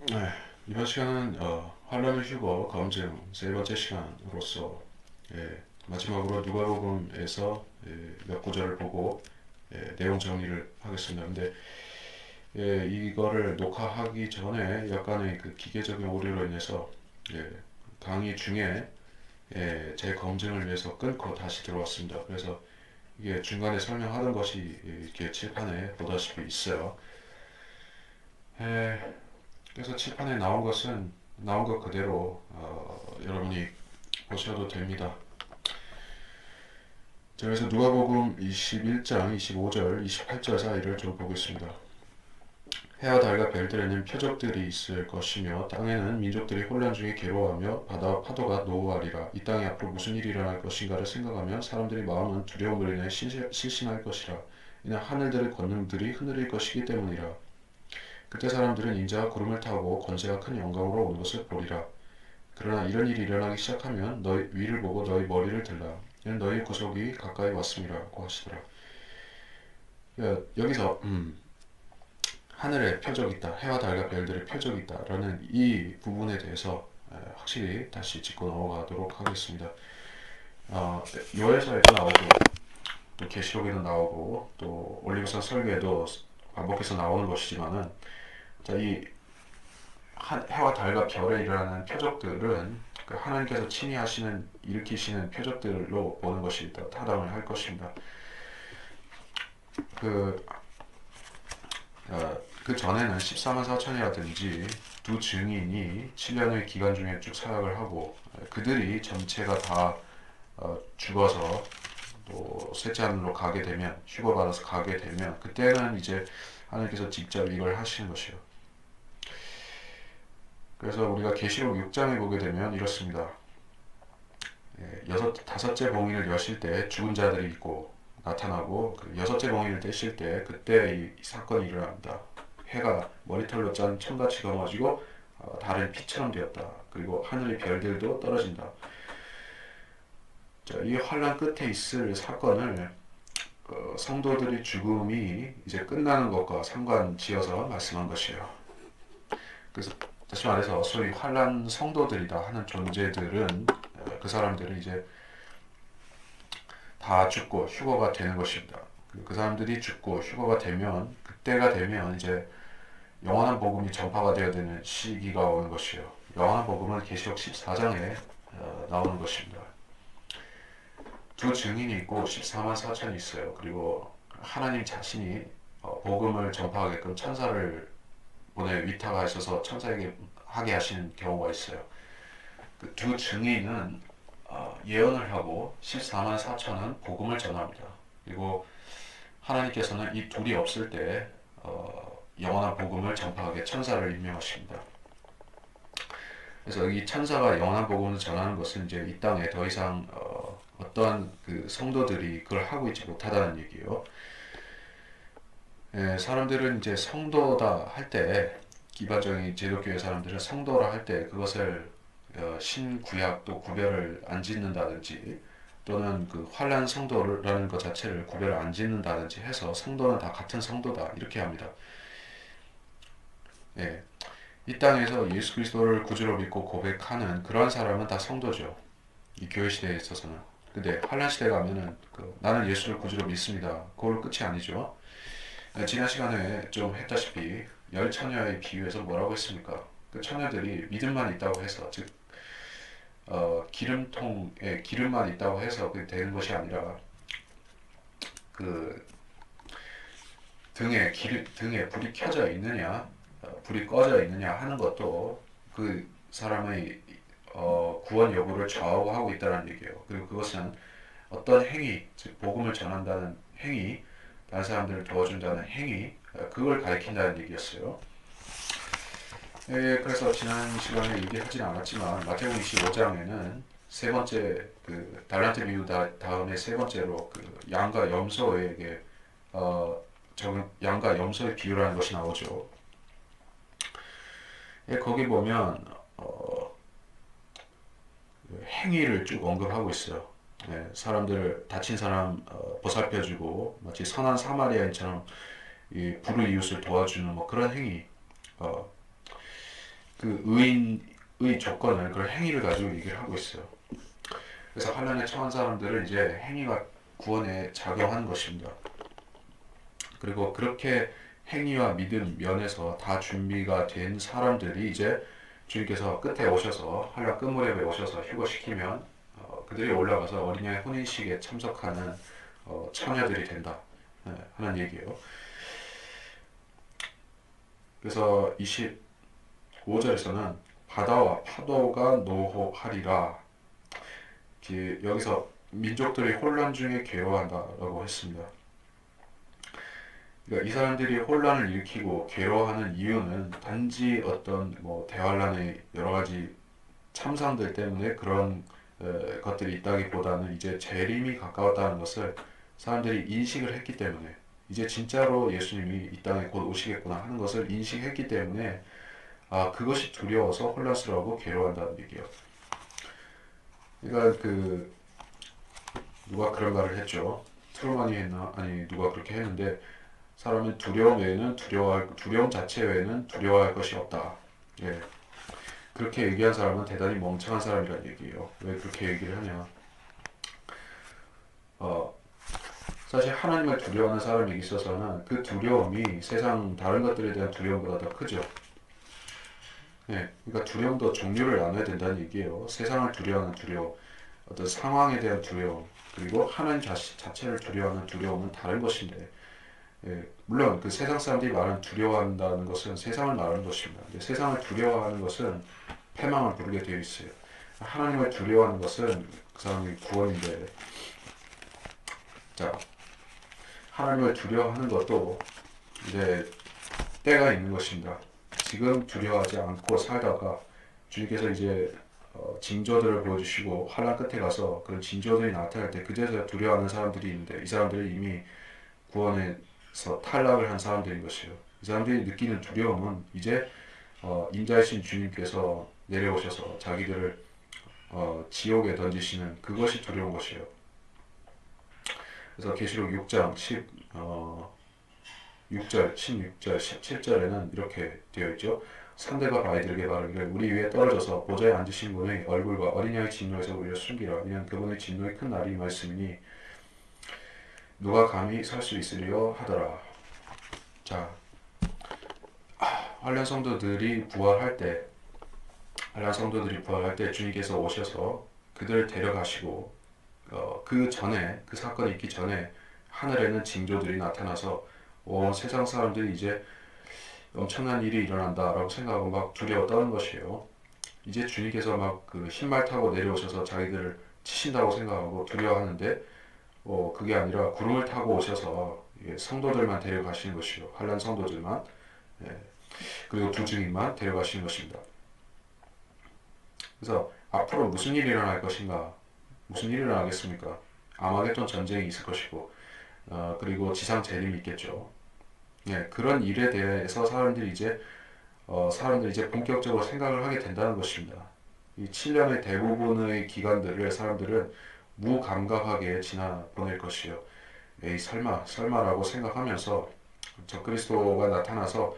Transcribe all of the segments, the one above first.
네, 이번 시간은 환란을 휴거 검증 세 번째 시간으로서 마지막으로 누가복음에서 몇 구절을 보고 내용 정리를 하겠습니다. 근데 이거를 녹화하기 전에 약간의 그 기계적인 오류로 인해서 예, 강의 중에 제 검증을 위해서 끊고 다시 들어왔습니다. 그래서 이게 중간에 설명하던 것이 이렇게 칠판에 보다시피 있어요. 에, 그래서 칠판에 나온 것은 나온 것 그대로 여러분이 보셔도 됩니다. 자, 그래서 누가복음 21장 25절 28절 사이를 좀 보겠습니다. 해와 달과 별들에는 표적들이 있을 것이며 땅에는 민족들이 혼란 중에 괴로워하며 바다 파도가 노하리라. 이 땅에 앞으로 무슨 일이 일어날 것인가를 생각하면 사람들이 마음은 두려움을 인해 실신할 것이라. 이는 하늘들의 권능들이 흔들릴 것이기 때문이라. 그때 사람들은 인자가 구름을 타고 권세가 큰 영광으로 오는 것을 보리라. 그러나 이런 일이 일어나기 시작하면 너희 위를 보고 너희 머리를 들라. 이는 너희 구속이 가까이 왔음이라고 하시더라. 여기서 하늘에 표적이 있다, 해와 달과 별들의 표적이 있다라는 이 부분에 대해서 확실히 다시 짚고 넘어가도록 하겠습니다. 요에서에도 나오고 또 계시록에도 나오고 또 올리브산 설교에도 반복해서 나오는 것이지만은 자, 이 해와 달과 별에 일어나는 표적들은 그 하나님께서 친히 하시는 일으키시는 표적들로 보는 것이 더 타당을 할 것입니다. 그, 그 전에는 14만 4천이라든지 두 증인이 7년의 기간 중에 쭉 사역을 하고 그들이 전체가 다 죽어서 또 셋째 하늘로 가게 되면 휴거받아서 가게 되면 그때는 이제 하나님께서 직접 이걸 하시는 것이요. 그래서 우리가 계시록 6장에 보게 되면 이렇습니다. 다섯째 봉인을 여실 때 죽은 자들이 있고 나타나고 그 여섯째 봉인을 떼실 때 그때 이 사건이 일어납니다. 해가 머리털로 짠 천같이 검어지고 달은 피처럼 되었다. 그리고 하늘의 별들도 떨어진다. 자, 이 환란 끝에 있을 사건을 성도들의 죽음이 이제 끝나는 것과 상관지어서 말씀한 것이에요. 그래서 다시 말해서 소위 환란 성도들이다 하는 존재들은 그 사람들은 이제 다 죽고 휴거가 되는 것입니다. 그 사람들이 죽고 휴거가 되면 그때가 되면 이제 영원한 복음이 전파가 되어야 되는 시기가 오는 것이요. 영원한 복음은 계시록 14장에 나오는 것입니다. 두 증인이 있고 14만 4천이 있어요. 그리고 하나님 자신이 복음을 전파하게끔 천사를 보내 위탁하셔서 천사에게 하게 하시는 경우가 있어요. 그 두 증인은 예언을 하고 14만 4천은 복음을 전합니다. 그리고 하나님께서는 이 둘이 없을 때 영원한 복음을 전파하게 천사를 임명하십니다. 그래서 이 천사가 영원한 복음을 전하는 것은 이제 이 땅에 더 이상 어떠한 그 성도들이 그걸 하고 있지 못하다는 얘기예요. 사람들은 이제 성도다 할 때, 기반적인 제도교회 사람들은 성도라 할 때 그것을 신구약 또 구별을 안 짓는다든지 또는 그 환란 성도라는 것 자체를 구별을 안 짓는다든지 해서 성도는 다 같은 성도다 이렇게 합니다. 예, 이 땅에서 예수 그리스도를 구주로 믿고 고백하는 그러한 사람은 다 성도죠. 이 교회 시대에 있어서는. 근데 환란 시대 가면은 나는 예수를 구주로 믿습니다. 그걸로 끝이 아니죠. 지난 시간에 좀 했다시피 열 처녀의 비유에서 뭐라고 했습니까? 그 처녀들이 믿음만 있다고 해서 즉 기름통에 기름만 있다고 해서 그 되는 것이 아니라 그 등에 불이 켜져 있느냐 불이 꺼져 있느냐 하는 것도 그 사람의 구원 여부를 좌우하고 있다는 얘기예요. 그리고 그것은 어떤 행위, 즉 복음을 전한다는 행위, 다른 사람들을 도와준다는 행위, 그걸 가리킨다는 얘기였어요. 그래서 지난 시간에 얘기하진 않았지만 마태복음 25장에는 세 번째 그 달란트 비유 다음에 세 번째로 그 양과 염소에게 양과 염소의 비유라는 것이 나오죠. 거기 보면 행위를 쭉 언급하고 있어요. 사람들 다친 사람 보살펴주고 마치 선한 사마리아인처럼 이 불의 이웃을 도와주는 뭐 그런 행위. 어, 그 의인의 조건을 그런 행위를 가지고 얘기를 하고 있어요. 그래서 환란에 처한 사람들은 이제 행위가 구원에 작용하는 것입니다. 그리고 그렇게 행위와 믿음 면에서 다 준비가 된 사람들이 이제 주님께서 끝에 오셔서 환란 끝무렵에 오셔서 휴거시키면 그들이 올라가서 어린 양의 혼인식에 참석하는 처녀들이 된다 하는 얘기예요. 그래서 25절에서는 바다와 파도가 노호하리라. 여기서 민족들이 혼란 중에 괴로워한다라고 했습니다. 그러니까 이 사람들이 혼란을 일으키고 괴로워하는 이유는 단지 어떤 뭐 대환란의 여러 가지 참상들 때문에 그런 것들이 있다기보다는 이제 재림이 가까웠다는 것을 사람들이 인식을 했기 때문에 이제 진짜로 예수님이 이 땅에 곧 오시겠구나 하는 것을 인식했기 때문에 그것이 두려워서 혼란스러워하고 괴로워한다는 얘기예요. 그러니까 누가 그런 말을 했죠. 트루먼이 했나? 아니 누가 그렇게 했는데 사람은 두려움 외에는 두려움 자체 외에는 두려워할 것이 없다. 예. 그렇게 얘기한 사람은 대단히 멍청한 사람이라는 얘기예요. 왜 그렇게 얘기를 하냐? 사실 하나님을 두려워하는 사람에게 있어서는 그 두려움이 세상 다른 것들에 대한 두려움보다 더 크죠. 예. 그러니까 두려움도 종류를 나눠야 된다는 얘기예요. 세상을 두려워하는 두려움, 어떤 상황에 대한 두려움, 그리고 하나님 자체를 두려워하는 두려움은 다른 것인데, 예, 물론 그 세상 사람들이 말하는 두려워한다는 것은 세상을 말하는 것입니다. 근데 세상을 두려워하는 것은 패망을 부르게 되어 있어요. 하나님을 두려워하는 것은 그 사람의 구원인데, 자, 하나님을 두려워하는 것도 이제 때가 있는 것입니다. 지금 두려워하지 않고 살다가 주님께서 이제 징조들을 보여주시고 환란 끝에 가서 그런 징조들이 나타날 때 그제서야 두려워하는 사람들이 있는데 이 사람들은 이미 구원에서 탈락을 한 사람들인 것이에요. 이 사람들이 느끼는 두려움은 이제 인자이신 주님께서 내려오셔서 자기들을 지옥에 던지시는 그것이 두려운 것이에요. 그래서 계시록 6장 6절, 16절, 17절에는 이렇게 되어 있죠. 상대가 바위들에게 말하기를 우리 위에 떨어져서 보좌에 앉으신 분의 얼굴과 어린 양의 진노에서 우리를 숨기라. 왜냐하면 그분의 진노의 큰 날이 임하였으니 누가 감히 설 수 있으리요 하더라. 자, 환란 성도들이 부활할 때 주님께서 오셔서 그들을 데려가시고 그 전에 그 사건이 있기 전에 하늘에는 징조들이 나타나서 세상 사람들이 이제 엄청난 일이 일어난다라고 생각하고 막 두려워 떠는 것이에요. 이제 주님께서 막 그 흰말 타고 내려오셔서 자기들을 치신다고 생각하고 두려워하는데 그게 아니라 구름을 타고 오셔서 성도들만 데려가시는 것이요. 환난 성도들만, 예, 그리고 두 증인만 데려가시는 것입니다. 그래서 앞으로 무슨 일이 일어날 것인가? 무슨 일이 일어나겠습니까? 아마겟돈 전쟁이 있을 것이고 그리고 지상 재림이 있겠죠. 예, 그런 일에 대해서 사람들이 이제 본격적으로 생각을 하게 된다는 것입니다. 이 7년의 대부분의 기간들을 사람들은 무감각하게 지나 보낼 것이요. 에이 설마라고 생각하면서 적그리스도가 나타나서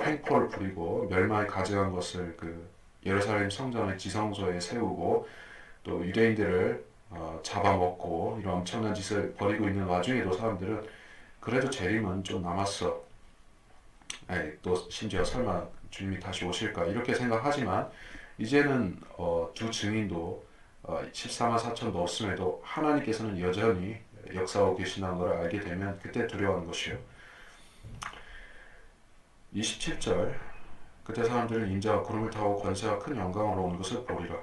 횡포를 부리고 멸망에 가져간 것을 그 예루살렘 성전의 지성소에 세우고 또 유대인들을 잡아먹고 이런 엄청난 짓을 벌이고 있는 와중에도 사람들은 그래도 재림은 좀 남았어. 또 심지어 설마 주님이 다시 오실까 이렇게 생각하지만 이제는 두 증인도 14만 4천도 없음에도 하나님께서는 여전히 역사하고 계신다는 걸 알게 되면 그때 두려워하는 것이요. 27절 그때 사람들은 인자와 구름을 타고 권세와 큰 영광으로 오는 것을 보리라.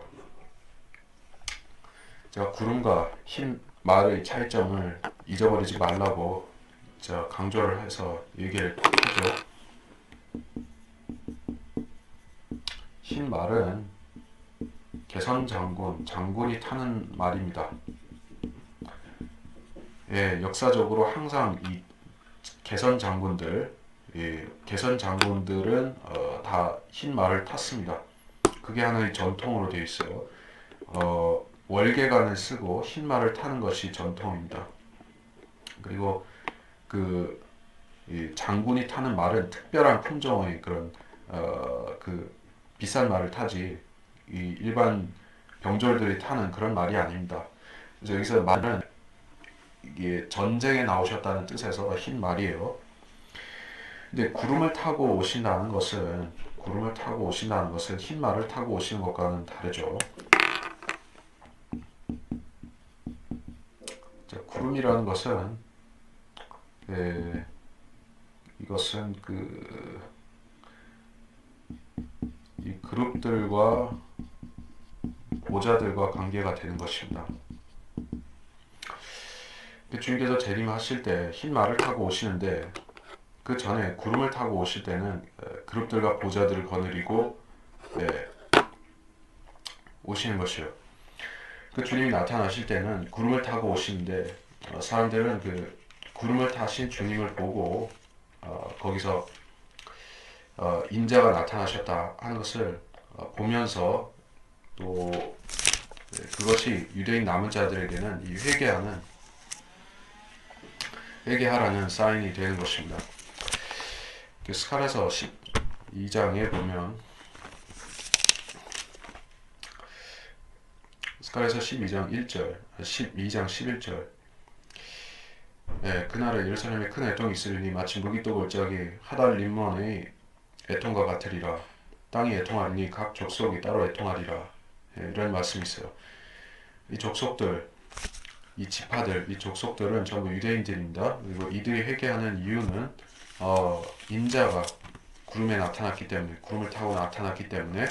제가 구름과 흰 말의 차이점을 잊어버리지 말라고 제가 강조를 해서 얘기를 하죠. 흰 말은 개선 장군이 타는 말입니다. 예, 역사적으로 항상 이 개선 장군들은 다 흰 말을 탔습니다. 그게 하나의 전통으로 되어 있어요. 월계관을 쓰고 흰 말을 타는 것이 전통입니다. 그리고 이 장군이 타는 말은 특별한 품종의 그런 비싼 말을 타지 이 일반 병졸들이 타는 그런 말이 아닙니다. 그래서 여기서 말은 이게 전쟁에 나오셨다는 뜻에서 흰 말이에요. 근데 구름을 타고 오신다는 것은 흰 말을 타고 오시는 것과는 다르죠. 자, 구름이라는 것은 이것은 이 그룹들과 보좌들과 관계가 되는 것입니다. 주님께서 재림하실 때 흰 말을 타고 오시는데 그 전에 구름을 타고 오실 때는 그룹들과 보좌들을 거느리고 오시는 것이요. 그 주님이 나타나실 때는 구름을 타고 오시는데 사람들은 그 구름을 타신 주님을 보고 거기서 인자가 나타나셨다 하는 것을 보면서 또 그것이 유대인 남은 자들에게는 이 회개하라는 사인이 되는 것입니다. 스가랴서 12장에 보면 스가랴서 12장 1절, 12장 11절 그날에 예루살렘에 큰 애통이 있으리니 마치 무기또 골짜기 하달 림몬의 애통과 같으리라. 땅이 애통하리니 각 족속이 따로 애통하리라. 이런 말씀이 있어요. 이 족속들, 이 지파들, 이 족속들은 전부 유대인들입니다. 그리고 이들이 회개하는 이유는 인자가 구름에 나타났기 때문에, 구름을 타고 나타났기 때문에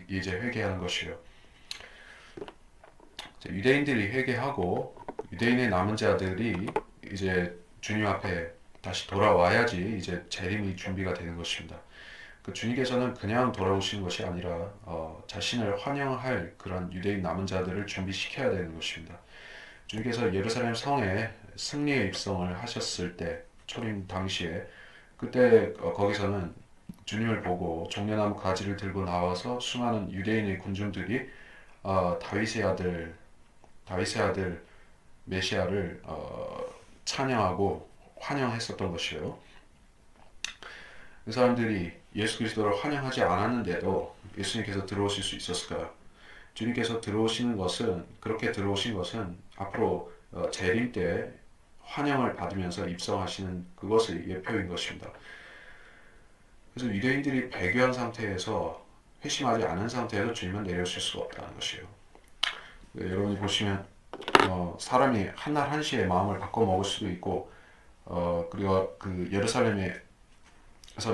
이제 회개하는 것이에요. 유대인들이 회개하고 유대인의 남은 자들이 이제 주님 앞에 다시 돌아와야지 이제 재림이 준비가 되는 것입니다. 그 주님께서는 그냥 돌아오시는 것이 아니라 자신을 환영할 그런 유대인 남은 자들을 준비시켜야 되는 것입니다. 주님께서 예루살렘 성에 승리의 입성을 하셨을 때 초림 당시에 그때 거기서는 주님을 보고 종려나무 가지를 들고 나와서 수많은 유대인의 군중들이 다윗의 아들 메시아를 찬양하고 환영했었던 것이에요. 그 사람들이 예수 그리스도를 환영하지 않았는데도 예수님께서 들어오실 수 있었을까요? 주님께서 그렇게 들어오신 것은 앞으로 재림 때 환영을 받으면서 입성하시는 그것의 예표인 것입니다. 그래서 유대인들이 배교한 상태에서 회심하지 않은 상태에서 주님은 내려오실 수가 없다는 것이에요. 여러분이 보시면 사람이 한날 한시에 마음을 바꿔 먹을 수도 있고 그리고 그 예루살렘에서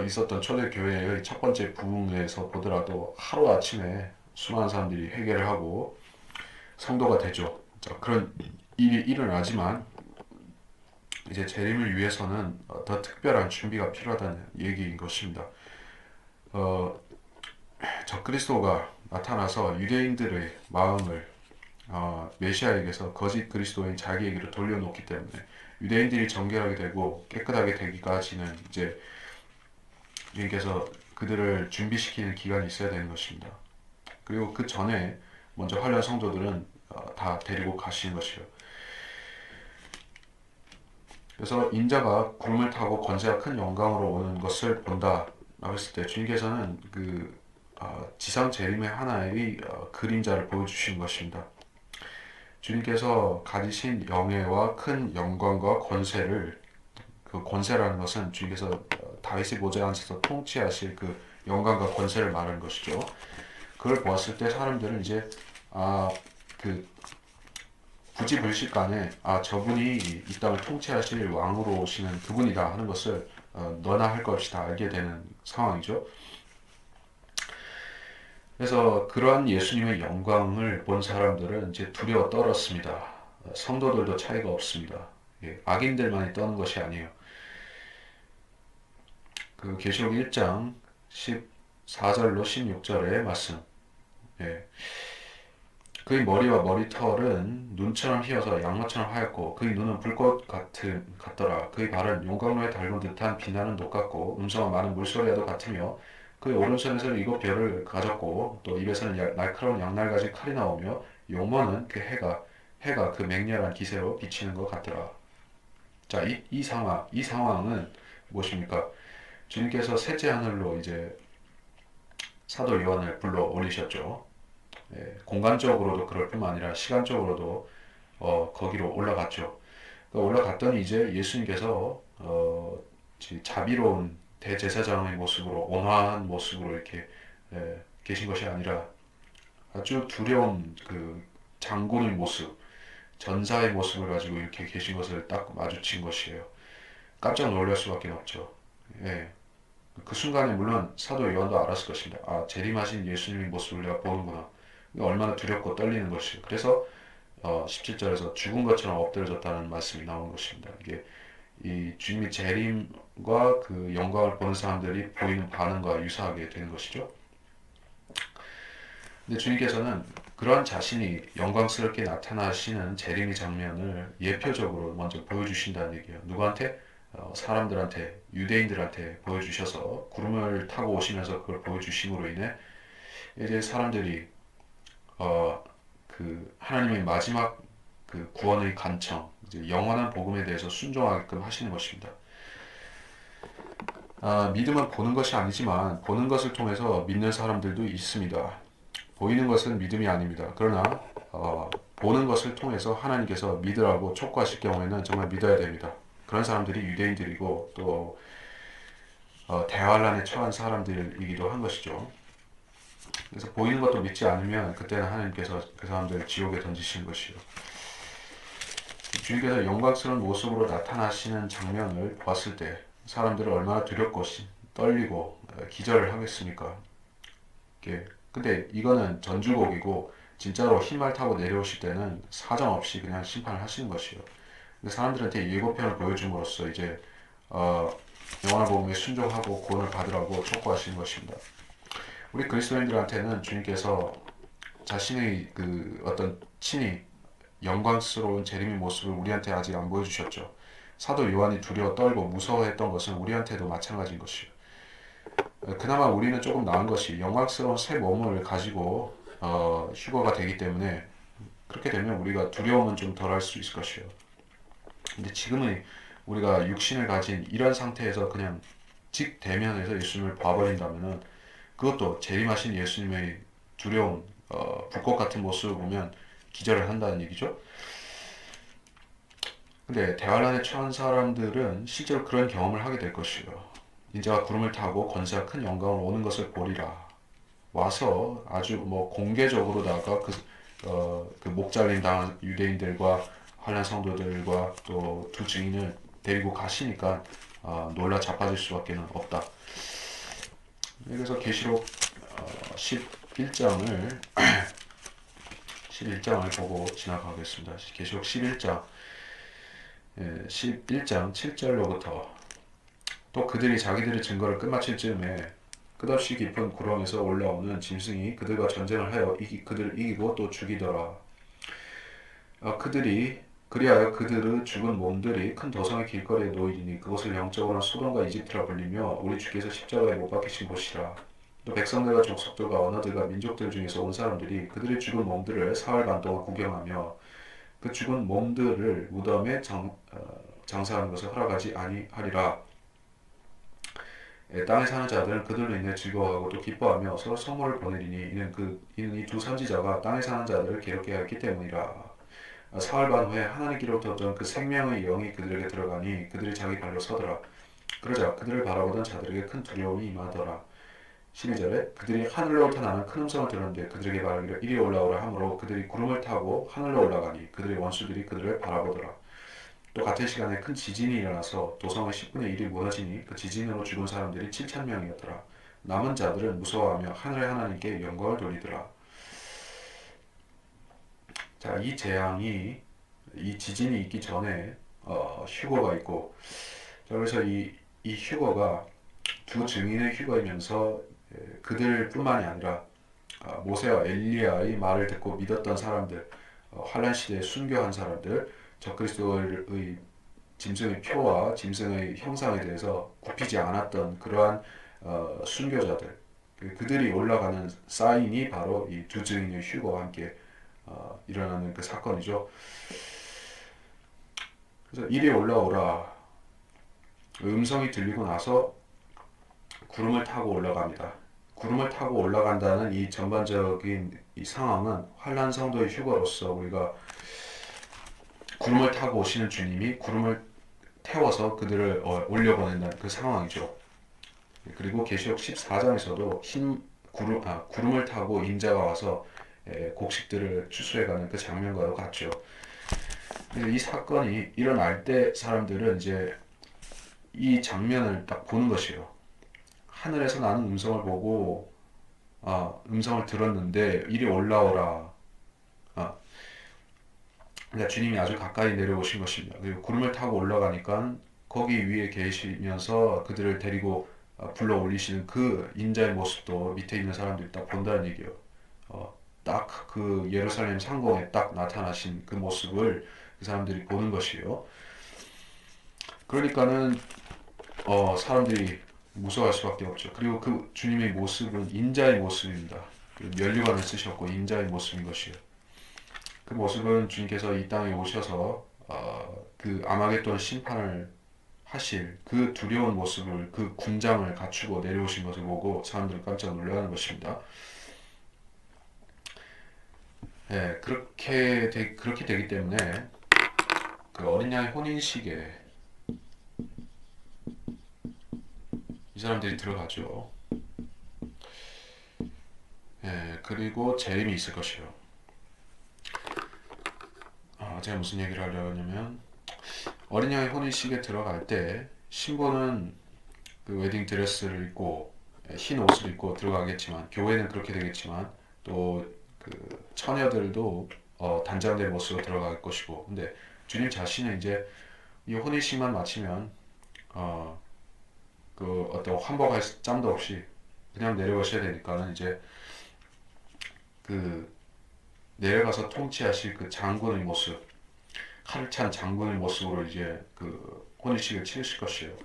있었던 초대교회의 첫 번째 부흥회에서 보더라도 하루아침에 수많은 사람들이 회개를 하고 성도가 되죠. 자, 그런 일이 일어나지만 이제 재림을 위해서는 더 특별한 준비가 필요하다는 얘기인 것입니다. 적그리스도가 나타나서 유대인들의 마음을 메시아에게서 거짓 그리스도인 자기에게로 돌려놓기 때문에 유대인들이 정결하게 되고 깨끗하게 되기까지는 이제 주님께서 그들을 준비시키는 기간이 있어야 되는 것입니다. 그리고 그 전에 먼저 환란 성도들은 다 데리고 가시는 것이요. 그래서 인자가 구름을 타고 권세가 큰 영광으로 오는 것을 본다라고 했을 때 주님께서는 그 지상 재림의 하나의 그림자를 보여주신 것입니다. 주님께서 가지신 영예와 큰 영광과 권세를 그 권세라는 것은 주님께서 다윗의 보좌에 앉아서 통치하실 그 영광과 권세를 말하는 것이죠. 그걸 보았을 때 사람들은 이제 그 부지불식간에 저분이 이 땅을 통치하실 왕으로 오시는 그분이다 하는 것을 너나 할 것 없이 다 알게 되는 상황이죠. 그래서 그러한 예수님의 영광을 본 사람들은 이제 두려워 떨었습니다. 성도들도 차이가 없습니다. 악인들만이 떠는 것이 아니에요. 그 계시록 1장 14절로 16절의 말씀. 그의 머리와 머리털은 눈처럼 휘어서 양모처럼 하얗고 그의 눈은 불꽃 같더라. 그의 발은 용광로에 달군 듯한 빛나는 녹 같고 음성은 많은 물소리와도 같으며 그의 오른손에서는 7별을 가졌고 또 입에서는 날카로운 양날같이 칼이 나오며 용모는 그 해가 그 맹렬한 기세로 비치는 것 같더라. 자, 이 상황은 무엇입니까? 주님께서 셋째 하늘로 이제 사도 요한을 불러 올리셨죠. 예, 공간적으로도 그럴 뿐만 아니라 시간적으로도 거기로 올라갔죠. 그러니까 올라갔더니 이제 예수님께서 자비로운 대제사장의 모습으로 온화한 모습으로 이렇게 계신 것이 아니라 아주 두려운 그 장군의 모습, 전사의 모습을 가지고 이렇게 계신 것을 딱 마주친 것이에요. 깜짝 놀랄 수밖에 없죠. 예. 그 순간에 물론 사도 요한도 알았을 것입니다. 아, 재림하신 예수님의 모습을 내가 보는구나. 얼마나 두렵고 떨리는 것이에요. 그래서 17절에서 죽은 것처럼 엎드려졌다는 말씀이 나온 것입니다. 이게 이 주님의 재림과 그 영광을 보는 사람들이 보이는 반응과 유사하게 되는 것이죠. 근데 주님께서는 그러한 자신이 영광스럽게 나타나시는 재림의 장면을 예표적으로 먼저 보여주신다는 얘기예요. 누구한테? 사람들한테, 유대인들한테 보여주셔서 구름을 타고 오시면서 그걸 보여주심으로 인해 이제 사람들이 그 하나님의 마지막 그 구원의 간청, 이제 영원한 복음에 대해서 순종하게끔 하시는 것입니다. 믿음은 보는 것이 아니지만 보는 것을 통해서 믿는 사람들도 있습니다. 보이는 것은 믿음이 아닙니다. 그러나 보는 것을 통해서 하나님께서 믿으라고 촉구하실 경우에는 정말 믿어야 됩니다. 그런 사람들이 유대인들이고 또 대환란에 처한 사람들이기도 한 것이죠. 그래서 보이는 것도 믿지 않으면 그때는 하나님께서 그 사람들을 지옥에 던지시는 것이요. 주님께서 영광스러운 모습으로 나타나시는 장면을 보았을 때 사람들은 얼마나 두렵고 떨리고 기절을 하겠습니까? 근데 이거는 전주곡이고 진짜로 흰말 타고 내려오실 때는 사정없이 그냥 심판을 하시는 것이에요. 근데 사람들한테 예고편을 보여줌으로써 이제 영원한 복음에 순종하고 구원을 받으라고 촉구하시는 것입니다. 우리 그리스도인들한테는 주님께서 자신의 그 어떤 친히 영광스러운 재림의 모습을 우리한테 아직 안 보여주셨죠. 사도 요한이 두려워 떨고 무서워했던 것은 우리한테도 마찬가지인 것이에요. 그나마 우리는 조금 나은 것이 영광스러운 새 몸을 가지고 휴거가 되기 때문에 그렇게 되면 우리가 두려움은 좀 덜 할 수 있을 것이에요. 근데 지금의 우리가 육신을 가진 이런 상태에서 그냥 직대면에서 예수님을 봐버린다면은 그것도 재림하신 예수님의 두려운 불꽃 같은 모습을 보면 기절을 한다는 얘기죠. 근데 대환란에 처한 사람들은 실제로 그런 경험을 하게 될 것이에요. 인자가 구름을 타고 권세와 큰 영광을 오는 것을 보리라. 와서 아주 뭐 공개적으로다가 그 목잘림 당한 유대인들과 환란 성도들과 또 두 증인을 데리고 가시니까 놀라 자빠질 수밖에 없다. 그래서 계시록 11장을 11장을 보고 지나가겠습니다. 계시록 11장 11장 7절로부터 또 그들이 자기들의 증거를 끝마칠 즈음에 끝없이 깊은 구렁에서 올라오는 짐승이 그들과 전쟁을 하여 그들을 이기고 또 죽이더라. 그리하여 그들의 죽은 몸들이 큰 도성의 길거리에 놓이리니 그곳을 영적으로는 소돔과 이집트라 불리며 우리 주께서 십자가에 못 박히신 곳이라. 또 백성들과 족속들과 언어들과 민족들 중에서 온 사람들이 그들의 죽은 몸들을 사흘 반 동안 구경하며 그 죽은 몸들을 무덤에 장사하는 것을 허락하지 아니하리라. 땅에 사는 자들은 그들로 인해 즐거워하고 또 기뻐하며 서로 선물을 보내리니 이는 이 두 선지자가 땅에 사는 자들을 괴롭게 하였기 때문이라. 사흘 반 후에 하나님께로부터 얻은 그 생명의 영이 그들에게 들어가니 그들이 자기 발로 서더라. 그러자 그들을 바라보던 자들에게 큰 두려움이 임하더라. 12절에 그들이 하늘로부터 나는 큰 음성을 들었는데 그들에게 말하기를 이리 올라오라 하므로 그들이 구름을 타고 하늘로 올라가니 그들의 원수들이 그들을 바라보더라. 또 같은 시간에 큰 지진이 일어나서 도성의 10분의 1이 무너지니 그 지진으로 죽은 사람들이 7,000명이었더라. 남은 자들은 무서워하며 하늘의 하나님께 영광을 돌리더라. 자, 이 지진이 있기 전에 휴거가 있고, 자, 그래서 이 휴거가 두 증인의 휴거이면서 그들뿐만이 아니라 모세와 엘리야의 말을 듣고 믿었던 사람들, 환란 시대에 순교한 사람들, 적그리스도의 짐승의 표와 짐승의 형상에 대해서 굽히지 않았던 그러한 순교자들, 그들이 올라가는 사인이 바로 이 두 증인의 휴거와 함께 일어나는 그 사건이죠. 그래서 이리 올라오라. 음성이 들리고 나서 구름을 타고 올라갑니다. 구름을 타고 올라간다는 이 전반적인 이 상황은 환란 성도의 휴거로서 우리가 구름을 타고 오시는 주님이 구름을 태워서 그들을 올려보낸다는 그 상황이죠. 그리고 계시록 14장에서도 구름을 타고 인자가 와서 곡식들을 추수해가는 그 장면과도 같죠. 이 사건이 일어날 때 사람들은 이제 이 장면을 딱 보는 것이에요. 하늘에서 나는 음성을 보고 음성을 들었는데 이리 올라오라. 그러니까 주님이 아주 가까이 내려오신 것입니다. 그리고 구름을 타고 올라가니까 거기 위에 계시면서 그들을 데리고 불러 올리시는 그 인자의 모습도 밑에 있는 사람들이 딱 본다는 얘기예요. 딱 그 예루살렘 상공에 딱 나타나신 그 모습을 그 사람들이 보는 것이에요. 그러니까는 사람들이 무서워할 수밖에 없죠. 그리고 그 주님의 모습은 인자의 모습입니다. 면류관을 쓰셨고 인자의 모습인 것이에요. 그 모습은 주님께서 이 땅에 오셔서 그 아마겟돈 심판을 하실 그 두려운 모습을, 그 군장을 갖추고 내려오신 것을 보고 사람들은 깜짝 놀라는 것입니다. 예, 그렇게 되기 때문에 그 어린 양의 혼인식에 이 사람들이 들어가죠. 예, 그리고 재림이 있을 것이요. 제가 무슨 얘기를 하려고 하냐면 어린 양의 혼인식에 들어갈 때 신부는 그 웨딩 드레스를 입고 흰 옷을 입고 들어가겠지만 교회는 그렇게 되겠지만 또 그 처녀들도 단장된 모습으로 들어갈 것이고 근데 주님 자신은 이제 이 혼인식만 마치면 그 어떤 환복할 짬도 없이 그냥 내려오셔야 되니까는 이제 그 내려가서 통치하실 그 장군의 모습 칼을 찬 장군의 모습으로 이제 그 혼인식을 치르실 것이에요.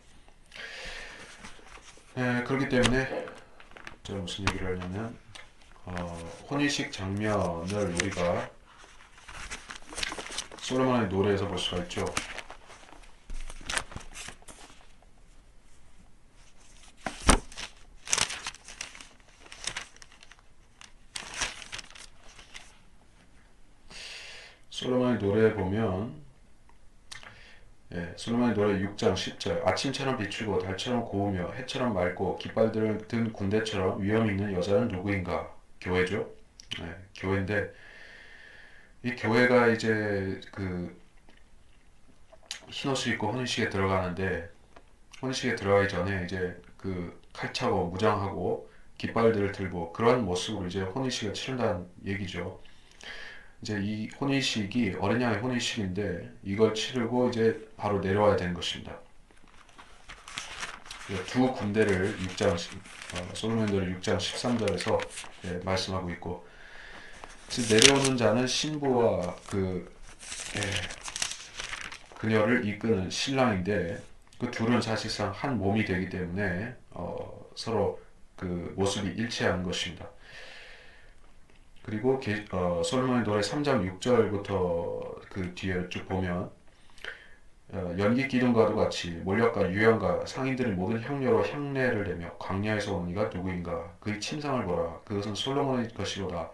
그렇기 때문에 제가 무슨 얘기를 하냐면 혼인식 장면을 우리가 솔로몬의 노래에서 볼 수가 있죠. 솔로몬의 노래에 보면 솔로몬의 노래 6장 10절 아침처럼 비추고 달처럼 고우며 해처럼 맑고 깃발들을 든 군대처럼 위엄 있는 여자는 누구인가? 교회죠. 교회인데 이 교회가 이제 그 흰옷을 입고 혼인식에 들어가는데 혼인식에 들어가기 전에 이제 그 칼차고 무장하고 깃발들을 들고 그런 모습으로 이제 혼인식을 치른다는 얘기죠. 이제 이 혼인식이 어린 양의 혼인식인데 이걸 치르고 이제 바로 내려와야 되는 것입니다. 두 군대를 솔로몬대로 6장 13절에서 말씀하고 있고 즉 내려오는 자는 신부와 그녀를 이끄는 신랑인데 그 둘은 사실상 한 몸이 되기 때문에 서로 그 모습이 일치하는 것입니다. 그리고 솔로몬의 노래 3장 6절부터 그 뒤에 쭉 보면 연기 기둥과도 같이 몰약과 유향과 상인들의 모든 향료로 향내를 내며 광야에서 온 이가 누구인가 그의 침상을 보라 그것은 솔로몬의 것이로다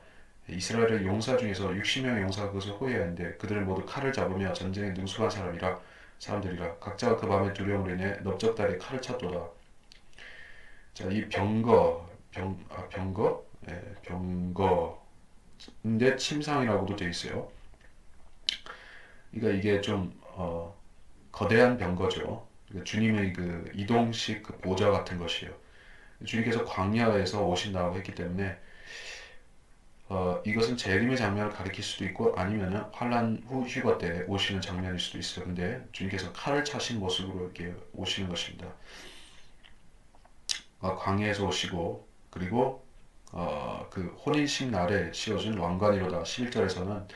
이스라엘의 용사 중에서 60명의 용사가 그것을 호위하였는데 그들은 모두 칼을 잡으며 전쟁에 능숙한 사람들이라 각자가 그 밤의 두려움으로 인해 넓적다리에 칼을 찼도다. 자, 이 병거? 병거인데 침상이라고도 되어 있어요. 그러니까 이게 좀 거대한 병거죠. 그러니까 주님의 그 이동식 그 보좌 같은 것이에요. 주님께서 광야에서 오신다고 했기 때문에 이것은 재림의 장면을 가리킬 수도 있고 아니면은 환란 후 휴거 때 오시는 장면일 수도 있어요. 근데 주님께서 칼을 차신 모습으로 이렇게 오시는 것입니다. 광야에서 오시고 그리고 그 혼인식 날에 씌워준 왕관이로다. 11절에서는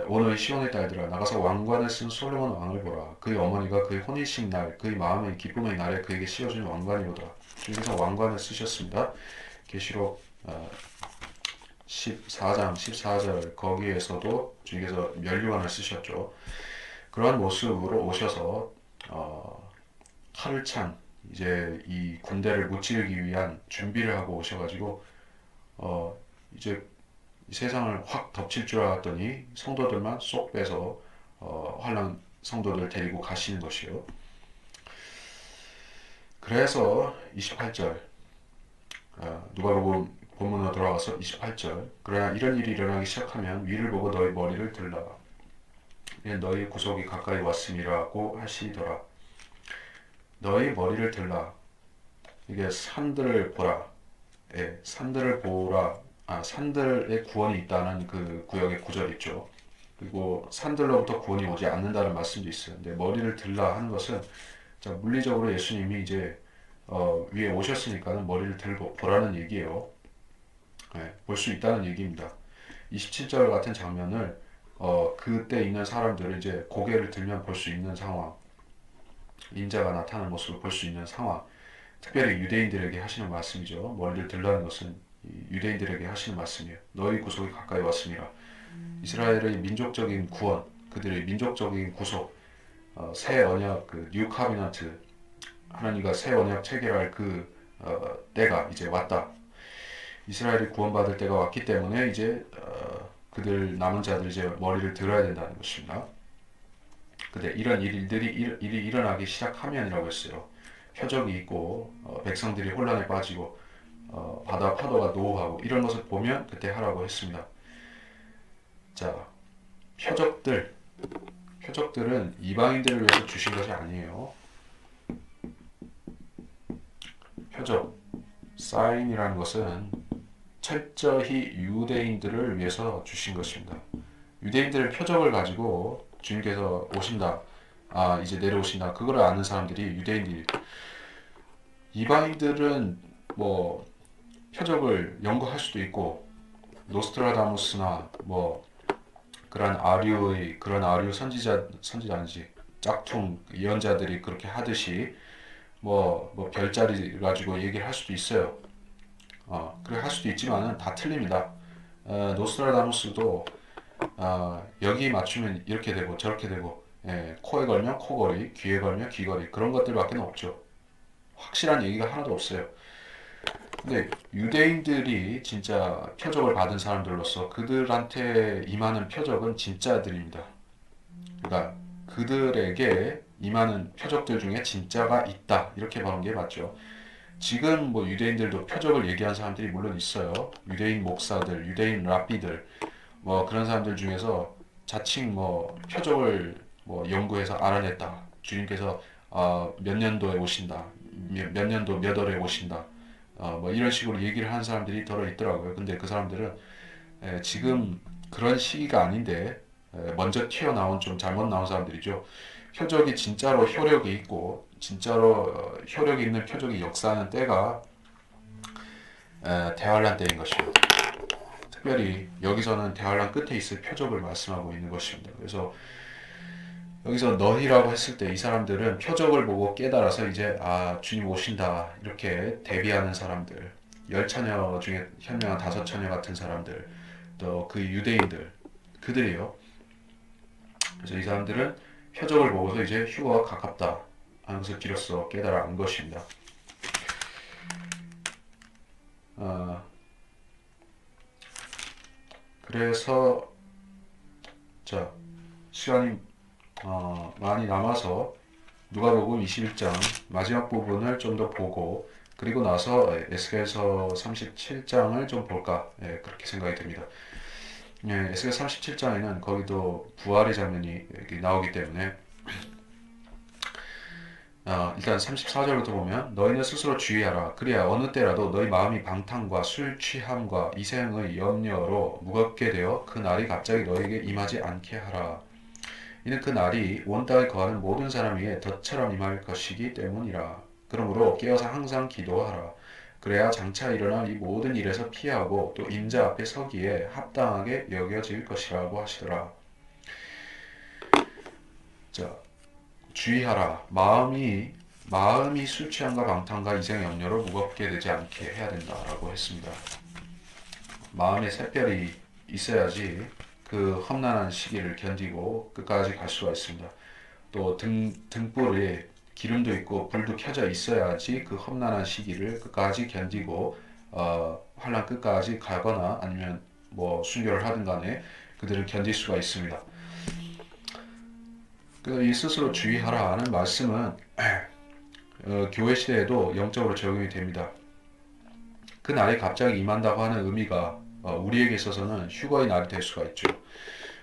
오늘 시온의 딸들아 나가서 왕관을 쓴 솔로몬 왕을 보라. 그의 어머니가 그의 혼인식 날 그의 마음의 기쁨의 날에 그에게 씌워준 왕관이로다. 주님께서 왕관을 쓰셨습니다. 계시록 14장 14절 거기에서도 주님께서 면류관을 쓰셨죠. 그러한 모습으로 오셔서 칼을 찬 이제 이 군대를 무찌르기 위한 준비를 하고 오셔가지고 이제 이 세상을 확 덮칠 줄 알았더니 성도들만 쏙 빼서 환난 성도들 데리고 가시는 것이요. 그래서 28절 누가복음 본문으로 돌아와서 28절 그러나 이런 일이 일어나기 시작하면 위를 보고 너희 머리를 들라 이는 너희 구속이 가까이 왔음이라고 하시더라. 너희 머리를 들라 이게 산들을 보라. 예, 산들을 보라. 산들의 구원이 있다는 그 구역의 구절이 있죠. 그리고 산들로부터 구원이 오지 않는다는 말씀도 있어요. 근데 머리를 들라 하는 것은 자, 물리적으로 예수님이 이제 위에 오셨으니까는 머리를 들고 보라는 얘기예요. 예, 볼 수 있다는 얘기입니다. 27절 같은 장면을 그때 있는 사람들을 이제 고개를 들면 볼 수 있는 상황, 인자가 나타나는 모습을 볼 수 있는 상황, 특별히 유대인들에게 하시는 말씀이죠. 머리를 들라는 것은 유대인들에게 하시는 말씀이에요. 너희 구속이 가까이 왔습니다. 이스라엘의 민족적인 구원, 그들의 민족적인 구속, 새 언약, 그 뉴 카비넌트, 하나님과 새 언약 체결할 그 때가 이제 왔다. 이스라엘이 구원받을 때가 왔기 때문에 이제 그들 남은 자들 이제 머리를 들어야 된다는 것입니다. 근데 이런 일이 일어나기 시작하면이라고 했어요. 표적이 있고 백성들이 혼란에 빠지고 바다 파도가 노하고 이런 것을 보면 그때 하라고 했습니다. 자, 표적들은 이방인들을 위해서 주신 것이 아니에요. 표적, 사인이라는 것은 철저히 유대인들을 위해서 주신 것입니다. 유대인들의 표적을 가지고 주님께서 오신다, 이제 내려오신다, 그걸 아는 사람들이 유대인들. 이방인들은 뭐 표적을 연구할 수도 있고 노스트라다무스나 뭐 그런 아류 선지자인지 짝퉁 예언자들이 그렇게 하듯이 뭐 별자리 가지고 얘기를 할 수도 있어요. 그래 할 수도 있지만은 다 틀립니다. 노스트라다무스도 여기 맞추면 이렇게 되고 저렇게 되고 코에 걸면 코걸이, 귀에 걸면 귀걸이 그런 것들밖에 없죠. 확실한 얘기가 하나도 없어요. 근데 유대인들이 진짜 표적을 받은 사람들로서 그들한테 임하는 표적은 진짜들입니다. 그러니까 그들에게 임하는 표적들 중에 진짜가 있다 이렇게 보는 게 맞죠. 지금 뭐 유대인들도 표적을 얘기한 사람들이 물론 있어요. 유대인 목사들, 유대인 랍비들 뭐 그런 사람들 중에서 자칭 뭐 표적을 뭐 연구해서 알아냈다. 주님께서 몇 년도에 오신다. 몇 년도 몇 월에 오신다. 뭐 이런 식으로 얘기를 하는 사람들이 더러 있더라고요. 근데 그 사람들은 지금 그런 시기가 아닌데 먼저 튀어나온 좀 잘못 나온 사람들이죠. 표적이 진짜로 효력이 있고 진짜로 효력이 있는 표적이 역사하는 때가 대환란 때인 것이에요. 특별히 여기서는 대환란 끝에 있을 표적을 말씀하고 있는 것입니다. 그래서 여기서 너희라고 했을 때 이 사람들은 표적을 보고 깨달아서 이제 주님 오신다 이렇게 대비하는 사람들, 열 처녀 중에 현명한 다섯 처녀 같은 사람들, 또 그 유대인들 그들이요. 그래서 이 사람들은 표적을 보고서 이제 휴거가 가깝다 하는 것을 비로소 깨달아 안 것입니다. 그래서 자 시간이 많이 남아서 누가복음 21장 마지막 부분을 좀 더 보고 그리고 나서 에스겔서 37장을 좀 볼까 그렇게 생각이 듭니다. 에스겔 37장에는 거기도 부활의 장면이 나오기 때문에 일단 34절부터 보면 너희는 스스로 주의하라. 그래야 어느 때라도 너희 마음이 방탕과 술 취함과 이생의 염려로 무겁게 되어 그 날이 갑자기 너희에게 임하지 않게 하라. 이는 그 날이 온 땅에 거하는 모든 사람 위에 덫처럼 임할 것이기 때문이라. 그러므로 깨어서 항상 기도하라. 그래야 장차 일어날 이 모든 일에서 피하고 또 인자 앞에 서기에 합당하게 여겨질 것이라고 하시더라. 자, 주의하라. 마음이 술 취함과 방탕과 이생 염려로 무겁게 되지 않게 해야 된다라고 했습니다. 마음에 샛별이 있어야지 그 험난한 시기를 견디고 끝까지 갈 수가 있습니다. 또 등불에 기름도 있고 불도 켜져 있어야지 그 험난한 시기를 끝까지 견디고 환란 끝까지 가거나 아니면 뭐 순교를 하든 간에 그들을 견딜 수가 있습니다. 이 스스로 주의하라 하는 말씀은 교회 시대에도 영적으로 적용이 됩니다. 그 날이 갑자기 임한다고 하는 의미가 우리에게 있어서는 휴거의 날이 될 수가 있죠.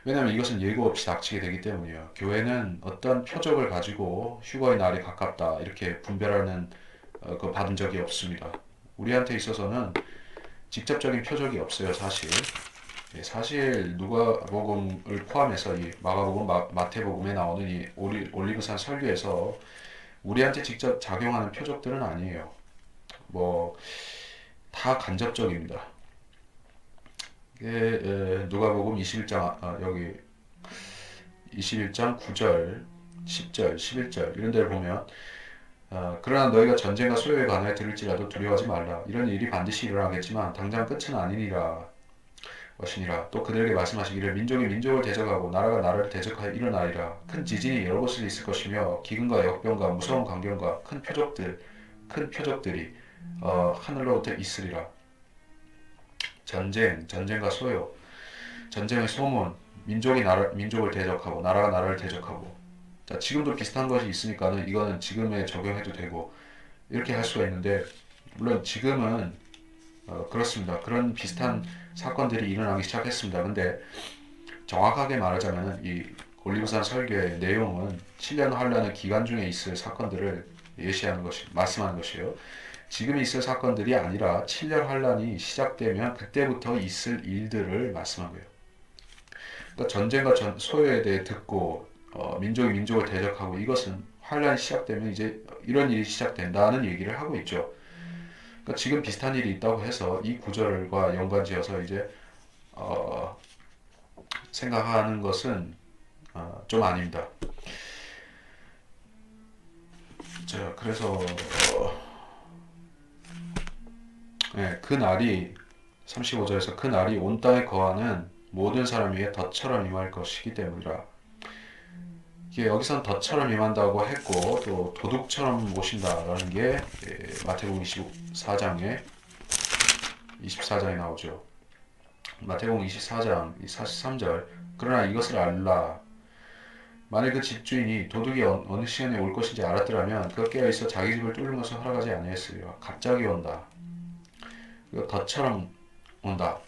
왜냐하면 이것은 예고 없이 닥치게 되기 때문이에요. 교회는 어떤 표적을 가지고 휴거의 날이 가깝다 이렇게 분별하는 그 받은 적이 없습니다. 우리한테 있어서는 직접적인 표적이 없어요, 사실. 사실 누가복음을 포함해서 이 마가복음, 마태복음에 나오는 이 올리브산 설교에서 우리한테 직접 작용하는 표적들은 아니에요. 뭐 다 간접적입니다. 누가복음 21장 여기 21장 9절, 10절, 11절 이런 데를 보면 그러나 너희가 전쟁과 소요에 관하여 들을지라도 두려워하지 말라. 이런 일이 반드시 일어나겠지만 당장 끝은 아니니라 것이니라. 또 그들에게 말씀하시기를 민족이 민족을 대적하고 나라가 나라를 대적하여 일어나리라. 큰 지진이 여러 곳에 있을 것이며 기근과 역병과 무서운 광경과 큰 표적들이 하늘로부터 있으리라. 전쟁과 소요, 전쟁의 소문, 민족을 대적하고 나라가 나라를 대적하고. 자, 지금도 비슷한 것이 있으니까는 이거는 지금에 적용해도 되고 이렇게 할 수가 있는데 물론 지금은 그렇습니다. 그런 비슷한 사건들이 일어나기 시작했습니다. 근데 정확하게 말하자면 이 올리브산 설교의 내용은 7년 환란의 기간 중에 있을 사건들을 말씀하는 것이에요. 지금 있을 사건들이 아니라 7년 환란이 시작되면 그때부터 있을 일들을 말씀한 거예요. 그러니까 전쟁과 소요에 대해 듣고 민족이 민족을 대적하고 이것은 환란이 시작되면 이제 이런 일이 시작된다는 얘기를 하고 있죠. 그러니까 지금 비슷한 일이 있다고 해서 이 구절과 연관지어서 이제 생각하는 것은 좀 아닙니다. 자, 그래서 그 날이 35절에서 그 날이 온 땅에 거하는 모든 사람 위에 덫처럼 임할 것이기 때문이라. 이게 여기선 덫처럼 임한다고 했고 또 도둑처럼 모신다라는 게 마태복음 24장에 나오죠. 마태복음 24장 43절 그러나 이것을 알라. 만일 그 집주인이 도둑이 어느 시간에 올 것인지 알았더라면 그가 깨어있어 자기 집을 뚫는 것을 허락하지 아니했으리라. 갑자기 온다. 덫처럼 온다.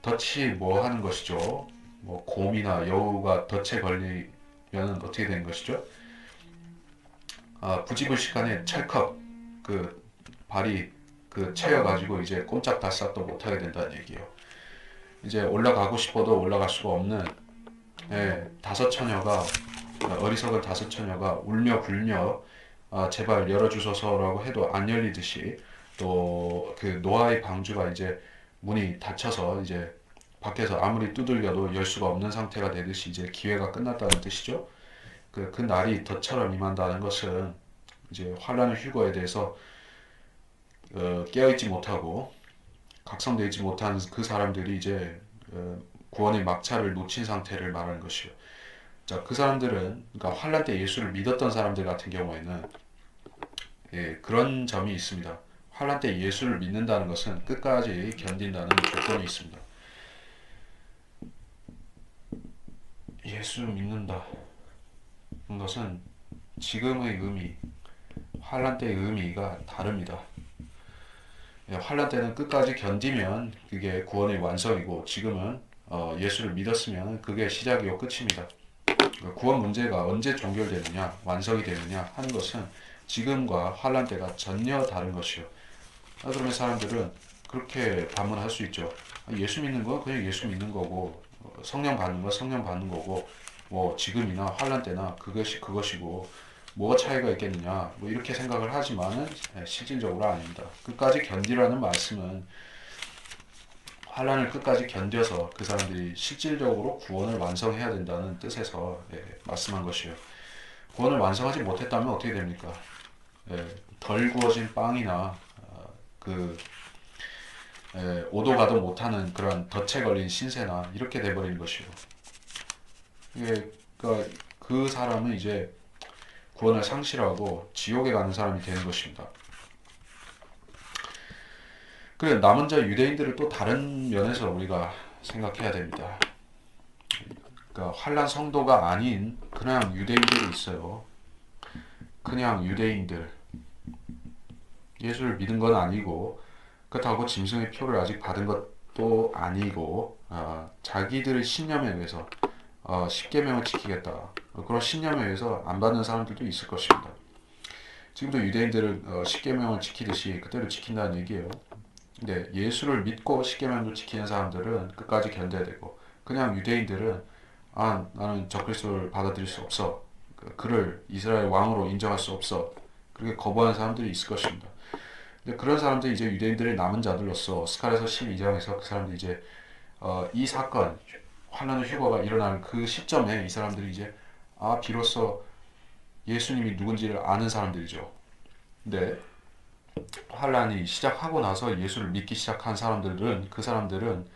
덫이 뭐 하는 것이죠? 뭐 곰이나 여우가 덫에 걸리면 어떻게 되는 것이죠? 부지불식간에 찰컥 그 발이 채여가지고 이제 꼼짝달싹도 못하게 된다는 얘기예요. 이제 올라가고 싶어도 올라갈 수가 없는 다섯 처녀가 어리석은 다섯 처녀가 울며 불며 제발 열어주소서라고 해도 안 열리듯이 또 그 노아의 방주가 이제 문이 닫혀서 이제 밖에서 아무리 두들겨도 열 수가 없는 상태가 되듯이 이제 기회가 끝났다는 뜻이죠. 그 날이 덫처럼 임한다는 것은 이제 환란의 휴거에 대해서 깨어있지 못하고 각성되어 있지 못한 그 사람들이 이제 구원의 막차를 놓친 상태를 말하는 것이요. 자, 그 사람들은 그러니까 환란 때 예수를 믿었던 사람들 같은 경우에는 그런 점이 있습니다. 환란 때 예수를 믿는다는 것은 끝까지 견딘다는 조건이 있습니다. 예수 믿는다는 것은 지금의 의미, 환란 때의 의미가 다릅니다. 환란 때는 끝까지 견디면 그게 구원의 완성이고 지금은 예수를 믿었으면 그게 시작이고 끝입니다. 구원 문제가 언제 종결되느냐, 완성이 되느냐 하는 것은 지금과 환란 때가 전혀 다른 것이요. 그러면 사람들은 그렇게 반문할 수 있죠. 예수 믿는 건 그냥 예수 믿는 거고 성령 받는 건 성령 받는 거고 뭐 지금이나 환란 때나 그것이 그것이고 뭐가 차이가 있겠느냐 뭐 이렇게 생각을 하지만은 실질적으로 아닙니다. 끝까지 견디라는 말씀은 환란을 끝까지 견뎌서 그 사람들이 실질적으로 구원을 완성해야 된다는 뜻에서 말씀한 것이에요. 구원을 완성하지 못했다면 어떻게 됩니까? 덜 구워진 빵이나 오도 가도 못하는 그런 덫에 걸린 신세나 이렇게 돼버리는 것이요. 그러니까 그 사람은 이제 구원을 상실하고 지옥에 가는 사람이 되는 것입니다. 그래 남은 자 유대인들을 또 다른 면에서 우리가 생각해야 됩니다. 그러니까 환란 성도가 아닌 그냥 유대인들이 있어요. 그냥 유대인들 예수를 믿은 건 아니고 그렇다고 짐승의 표를 아직 받은 것도 아니고 자기들의 신념에 의해서 십계명을 지키겠다 그런 신념에 의해서 안 받는 사람들도 있을 것입니다. 지금도 유대인들은 십계명을 지키듯이 그대로 지킨다는 얘기예요. 근데 예수를 믿고 십계명을 지키는 사람들은 끝까지 견뎌야 되고 그냥 유대인들은 나는 적그리스도를 받아들일 수 없어. 그를 이스라엘 왕으로 인정할 수 없어. 그렇게 거부하는 사람들이 있을 것입니다. 근데 그런 사람들이 이제 유대인들의 남은 자들로서 스가랴서 12장에서 그 사람들이 이제 이 사건 환란의 휴거가 일어나는 그 시점에 이 사람들이 이제 비로소 예수님이 누군지를 아는 사람들이죠. 근데 환란이 시작하고 나서 예수를 믿기 시작한 사람들은 그 사람들은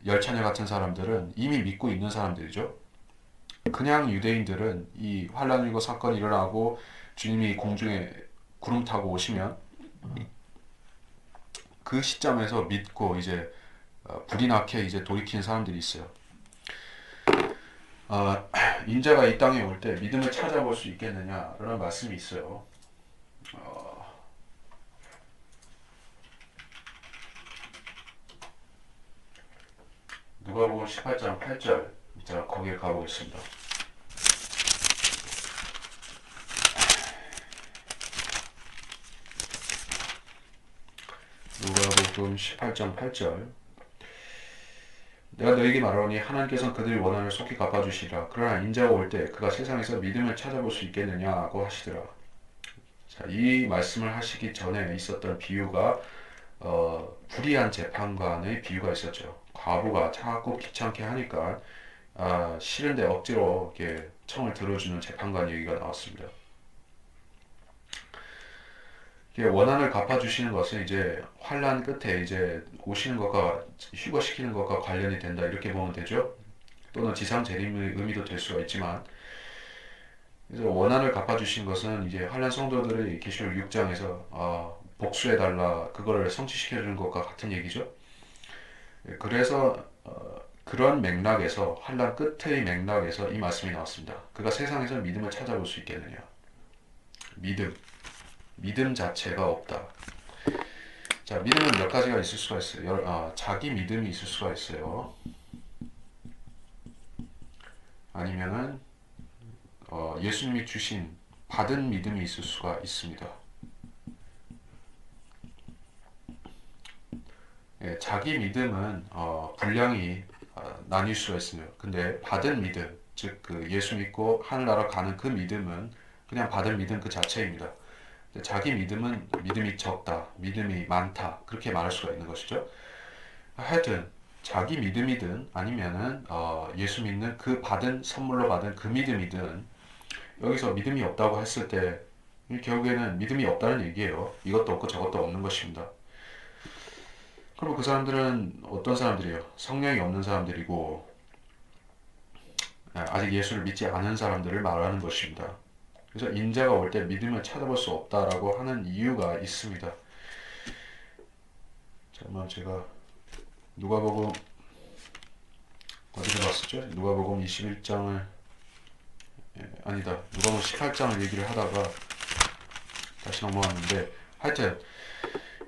열처녀 같은 사람들은 이미 믿고 있는 사람들이죠. 그냥 유대인들은 이 환란일고 사건이 일어나고 주님이 공중에 구름 타고 오시면 그 시점에서 믿고 이제 불이 나게 이제 돌이키는 사람들이 있어요. 인자가 이 땅에 올 때 믿음을 찾아볼 수 있겠느냐라는 말씀이 있어요. 누가복음 18장 8절 자 거기에 가보겠습니다. 누가복음 18장 8절 내가 너에게 말하노니 하나님께서는 그들이 원한을 속히 갚아주시리라. 그러나 인자가 올 때 그가 세상에서 믿음을 찾아볼 수 있겠느냐고 하시더라. 자, 이 말씀을 하시기 전에 있었던 비유가 불의한 재판관의 비유가 있었죠. 과부가 자꾸 귀찮게 하니까 싫은데 억지로 이렇게 청을 들어주는 재판관 얘기가 나왔습니다. 원한을 갚아주시는 것은 이제 환란 끝에 이제 오시는 것과 휴거시키는 것과 관련이 된다 이렇게 보면 되죠. 또는 지상 재림의 의미도 될 수가 있지만 그래서 원한을 갚아주신 것은 이제 환란 성도들의 계시록 6장에서 복수해달라 그거를 성취시켜주는 것과 같은 얘기죠. 그래서 그런 맥락에서 환란 끝의 맥락에서 이 말씀이 나왔습니다. 그가 세상에서 믿음을 찾아볼 수 있겠느냐. 믿음 자체가 없다. 자, 믿음은 몇 가지가 있을 수가 있어요. 자기 믿음이 있을 수가 있어요. 아니면은 예수님이 주신 받은 믿음이 있을 수가 있습니다. 예, 자기 믿음은 분량이 나뉠 수가 있습니다. 근데 받은 믿음, 즉 그 예수 믿고 하늘나라 가는 그 믿음은 그냥 받은 믿음 그 자체입니다. 자기 믿음은 믿음이 적다, 믿음이 많다 그렇게 말할 수가 있는 것이죠. 하여튼 자기 믿음이든 아니면은 예수 믿는 그 받은 선물로 받은 그 믿음이든 여기서 믿음이 없다고 했을 때 결국에는 믿음이 없다는 얘기예요. 이것도 없고 저것도 없는 것입니다. 그리고 그 사람들은 어떤 사람들이에요? 성령이 없는 사람들이고 아직 예수를 믿지 않은 사람들을 말하는 것입니다. 그래서 인자가 올 때 믿음을 찾아볼 수 없다라고 하는 이유가 있습니다. 잠깐만 제가 누가복음 어디서 봤었죠? 누가복음 21장을 아니다. 누가복음 18장을 얘기를 하다가 다시 넘어왔는데 하여튼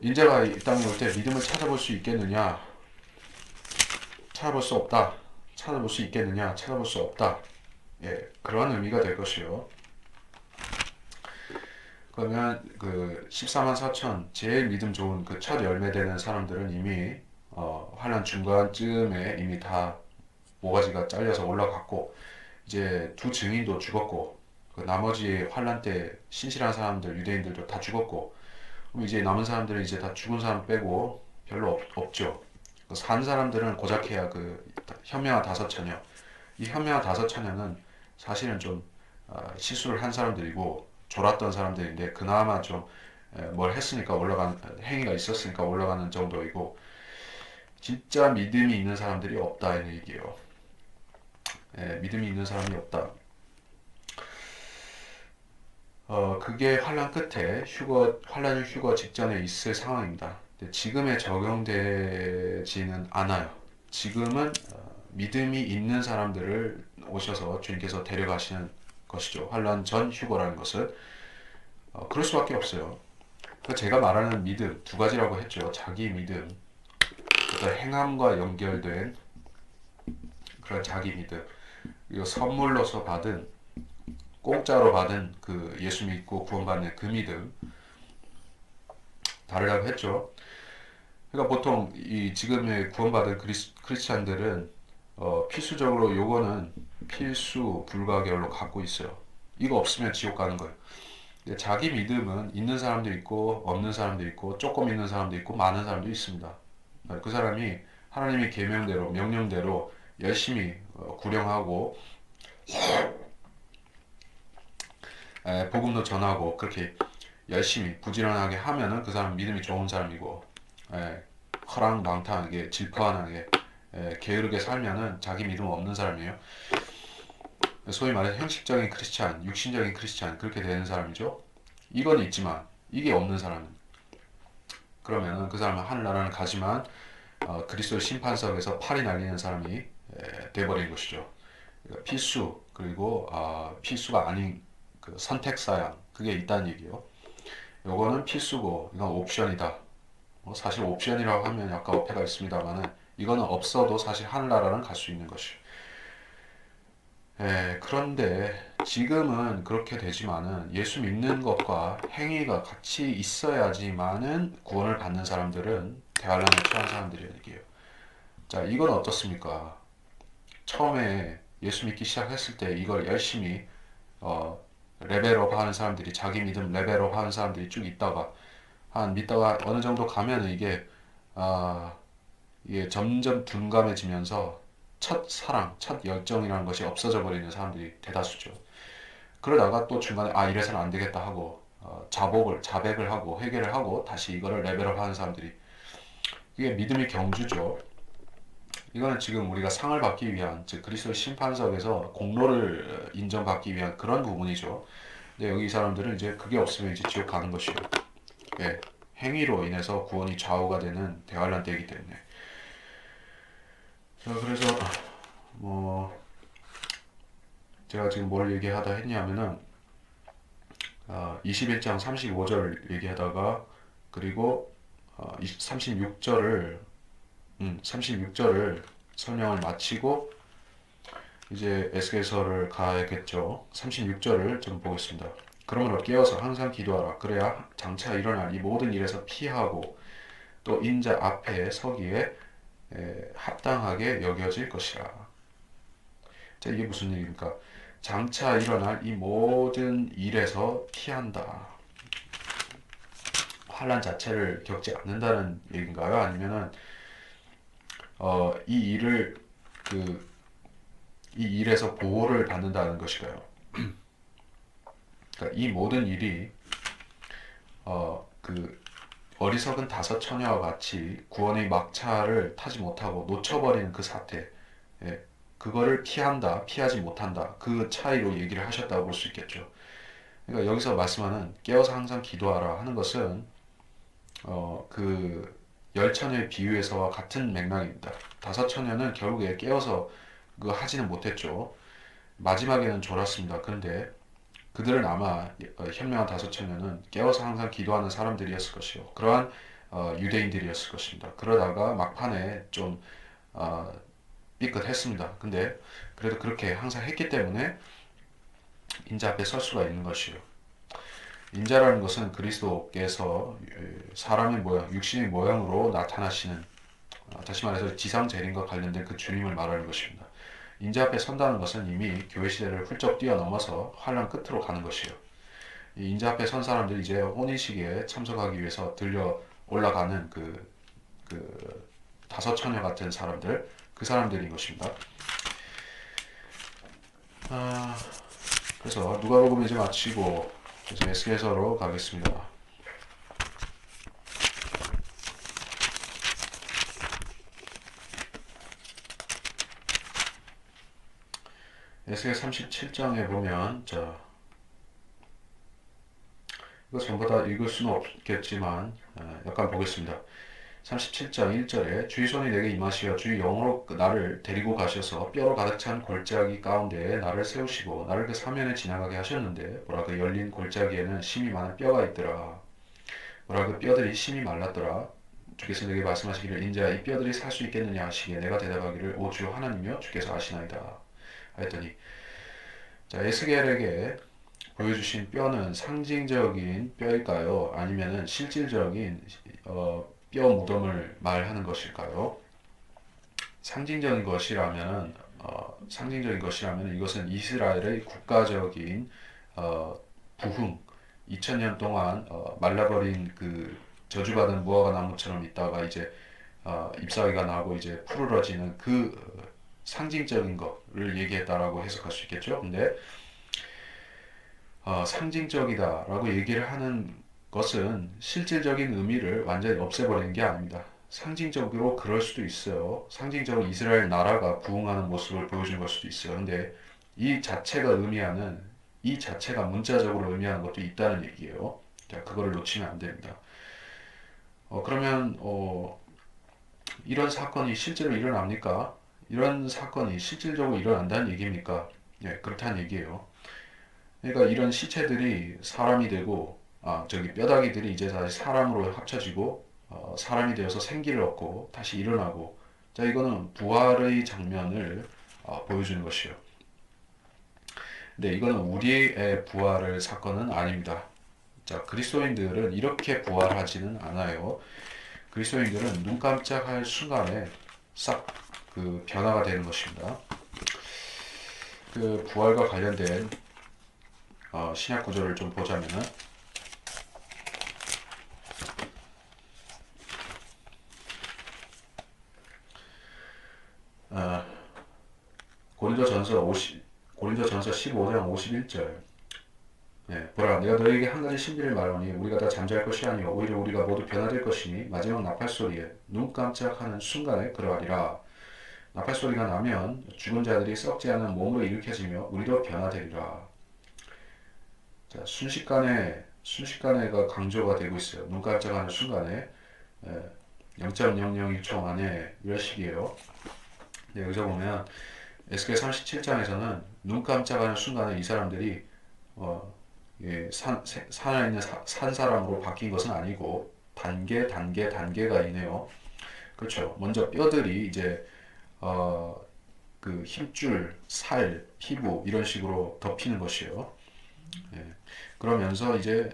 인자가 이 땅에 올 때 믿음을 찾아볼 수 있겠느냐? 찾아볼 수 없다. 찾아볼 수 있겠느냐? 찾아볼 수 없다. 예, 그러한 의미가 될 것이요. 그러면 그 14만 4천 제일 믿음 좋은 그 첫 열매 되는 사람들은 이미 환란 중간쯤에 이미 다 모가지가 잘려서 올라갔고 이제 두 증인도 죽었고 그 나머지 환란 때 신실한 사람들 유대인들도 다 죽었고 그럼 이제 남은 사람들은 이제 다 죽은 사람 빼고 별로 없죠. 산 사람들은 고작해야 그 현명한 다섯 처녀. 이 현명한 다섯 처녀는 사실은 좀 실수를 한 사람들이고 졸았던 사람들인데 그나마 좀 뭘 했으니까 올라간 행위가 있었으니까 올라가는 정도이고 진짜 믿음이 있는 사람들이 없다 이런 얘기예요. 믿음이 있는 사람이 없다. 그게 환란 끝에 환란 휴거 직전에 있을 상황입니다. 근데 지금에 적용되지는 않아요. 지금은 믿음이 있는 사람들을 오셔서 주님께서 데려가시는 것이죠. 환란 전 휴거라는 것은 그럴 수밖에 없어요. 제가 말하는 믿음 두 가지라고 했죠. 자기 믿음, 어떤 행함과 연결된 그런 자기 믿음, 그리고 선물로서 받은 공짜로 받은 그 예수 믿고 구원받는 그 믿음 다르다고 했죠. 그러니까 보통 이 지금의 구원받은 크리스찬들은 필수적으로 요거는 필수 불가결로 갖고 있어요. 이거 없으면 지옥 가는 거예요. 근데 자기 믿음은 있는 사람도 있고 없는 사람도 있고 조금 있는 사람도 있고 많은 사람도 있습니다. 그 사람이 하나님의 계명대로 명령대로 열심히 구령하고 복음도 전하고 그렇게 열심히 부지런하게 하면은 그 사람 믿음이 좋은 사람이고 허랑방탕하게 질투하게 게으르게 살면은 자기 믿음 없는 사람이에요. 소위 말해서 형식적인 크리스찬, 육신적인 크리스찬 그렇게 되는 사람이죠. 이건 있지만 이게 없는 사람은 그러면은 그 사람은 하늘나라는 가지만 그리스도 심판석에서 팔이 날리는 사람이 돼버린 것이죠. 그러니까 필수 그리고 필수가 아닌 그 선택사양 그게 있다는 얘기요. 요거는 필수고 이건 옵션이다. 사실 옵션이라고 하면 약간 어폐가 있습니다만은 이거는 없어도 사실 하늘나라는 갈 수 있는 것이. 그런데 지금은 그렇게 되지만은 예수 믿는 것과 행위가 같이 있어야지만은 구원을 받는 사람들은 대환란에 처한 사람들이에요. 자, 이건 어떻습니까? 처음에 예수 믿기 시작했을 때 이걸 열심히 어, 레벨업 하는 사람들이 자기 믿음 레벨업 하는 사람들이 쭉 있다가 믿다가 어느 정도 가면은 아, 이게 점점 둔감해지면서 첫 사랑, 첫 열정이라는 것이 없어져 버리는 사람들이 대다수죠. 그러다가 또 중간에 이래서는 안 되겠다 하고 자백을 하고 회개를 하고 다시 이거를 레벨업 하는 사람들이 이게 믿음의 경주죠. 이거는 지금 우리가 상을 받기 위한 즉 그리스도의 심판석에서 공로를 인정받기 위한 그런 부분이죠. 근데 여기 이 사람들은 이제 그게 없으면 이제 지옥 가는 것이에요. 예, 행위로 인해서 구원이 좌우가 되는 대환란 때이기 때문에. 자, 그래서 뭐 제가 지금 뭘 얘기하다 했냐면은 21장 35절 얘기하다가 그리고 36절을 설명을 마치고 이제 에스겔서를 가야겠죠. 36절을 좀 보겠습니다. 그러므로 깨어서 항상 기도하라. 그래야 장차 일어날 이 모든 일에서 피하고 또 인자 앞에 서기에 합당하게 여겨질 것이라. 자, 이게 무슨 일입니까? 장차 일어날 이 모든 일에서 피한다. 환란 자체를 겪지 않는다는 얘기인가요? 아니면은 이 일을 이 일에서 보호를 받는다는 것일까요? 그러니까 이 모든 일이 그 어리석은 다섯 처녀와 같이 구원의 막차를 타지 못하고 놓쳐버리는 그 사태, 그거를 피하지 못한다. 그 차이로 얘기를 하셨다고 볼 수 있겠죠. 그러니까 여기서 말씀하는 깨어서 항상 기도하라 하는 것은 그 열 처녀의 비유에서와 같은 맥락입니다. 다섯 처녀는 결국에 깨어서 그 하지는 못했죠. 마지막에는 졸았습니다. 그런데 그들은 아마 현명한 다섯 처녀는 깨어서 항상 기도하는 사람들이었을 것이요. 그러한 유대인들이었을 것입니다. 그러다가 막판에 좀 어, 삐끗했습니다. 근데 그래도 그렇게 항상 했기 때문에 인자 앞에 설 수가 있는 것이요. 인자라는 것은 그리스도께서 사람의 모양, 육신의 모양으로 나타나시는 다시 말해서 지상 재림과 관련된 그 주님을 말하는 것입니다. 인자 앞에 선다는 것은 이미 교회 시대를 훌쩍 뛰어넘어서 환란 끝으로 가는 것이요. 이 인자 앞에 선 사람들이 이제 혼인식에 참석하기 위해서 들려 올라가는 그 다섯 처녀 같은 사람들, 그 사람들인 것입니다. 그래서 누가복음 이제 마치고 이제 에스겔서로 가겠습니다. 에스겔 37장에 보면 자 그거 전부 다 읽을 수는 없겠지만 약간 보겠습니다. 37장 1절에 주의 손이 내게 임하시어 주의 영으로 나를 데리고 가셔서 뼈로 가득 찬 골짜기 가운데에 나를 세우시고 나를 그 사면에 지나가게 하셨는데 뭐라 그 열린 골짜기에는 심이 많은 뼈가 있더라. 뭐라 그 뼈들이 심이 말랐더라. 주께서 내게 말씀하시기를 인자야 이 뼈들이 살 수 있겠느냐 하시기에 내가 대답하기를 오 주 하나님이여 주께서 아시나이다 하였더니 자 에스겔에게 보여주신 뼈는 상징적인 뼈일까요? 아니면은 실질적인 뼈 무덤을 말하는 것일까요? 상징적인 것이라면 이것은 이스라엘의 국가적인 부흥 2000년 동안 말라버린 그 저주받은 무화과 나무처럼 있다가 이제 잎사귀가 나고 이제 푸르러지는 그 상징적인 것을 얘기했다라고 해석할 수 있겠죠. 근데 상징적이다라고 얘기를 하는 것은 실질적인 의미를 완전히 없애버리는 게 아닙니다. 상징적으로 그럴 수도 있어요. 상징적으로 이스라엘 나라가 부흥하는 모습을 보여준 걸 수도 있어요. 근데 이 자체가 문자적으로 의미하는 것도 있다는 얘기예요. 자, 그거를 놓치면 안 됩니다. 그러면 이런 사건이 실제로 일어납니까? 이런 사건이 실질적으로 일어난다는 얘기입니까? 네, 그렇다는 얘기예요. 그러니까 이런 시체들이 사람이 되고 저기 뼈다귀들이 이제 다시 사람으로 합쳐지고 사람이 되어서 생기를 얻고 다시 일어나고 자 이거는 부활의 장면을 보여주는 것이요. 근데 이거는 우리의 부활의 사건은 아닙니다. 자 그리스도인들은 이렇게 부활하지는 않아요. 그리스도인들은 눈 깜짝할 순간에 싹 그 변화가 되는 것입니다. 그 부활과 관련된 신약 구절을 좀 보자면은 어, 고린도전서 15장 51절 보라 내가 너에게 한 가지 신비를 말하니 우리가 다 잠잘 것이 아니요 오히려 우리가 모두 변화될 것이니 마지막 나팔 소리에 눈 깜짝하는 순간에 그러하리라. 나팔 소리가 나면 죽은 자들이 썩지 않은 몸으로 일으켜지며 우리도 변화되리라. 자, 순식간에가 강조가 되고 있어요. 눈 깜짝하는 순간에 0.001초 만에 이런 식이에요. 네, 여기서 보면 에스겔 37장에서는 눈 깜짝하는 순간에 이 사람들이 산에 있는 산 사람으로 바뀐 것은 아니고 단계가 있네요. 그렇죠. 먼저 뼈들이 이제 그 힘줄, 살, 피부 이런 식으로 덮이는 것이에요. 예. 그러면서 이제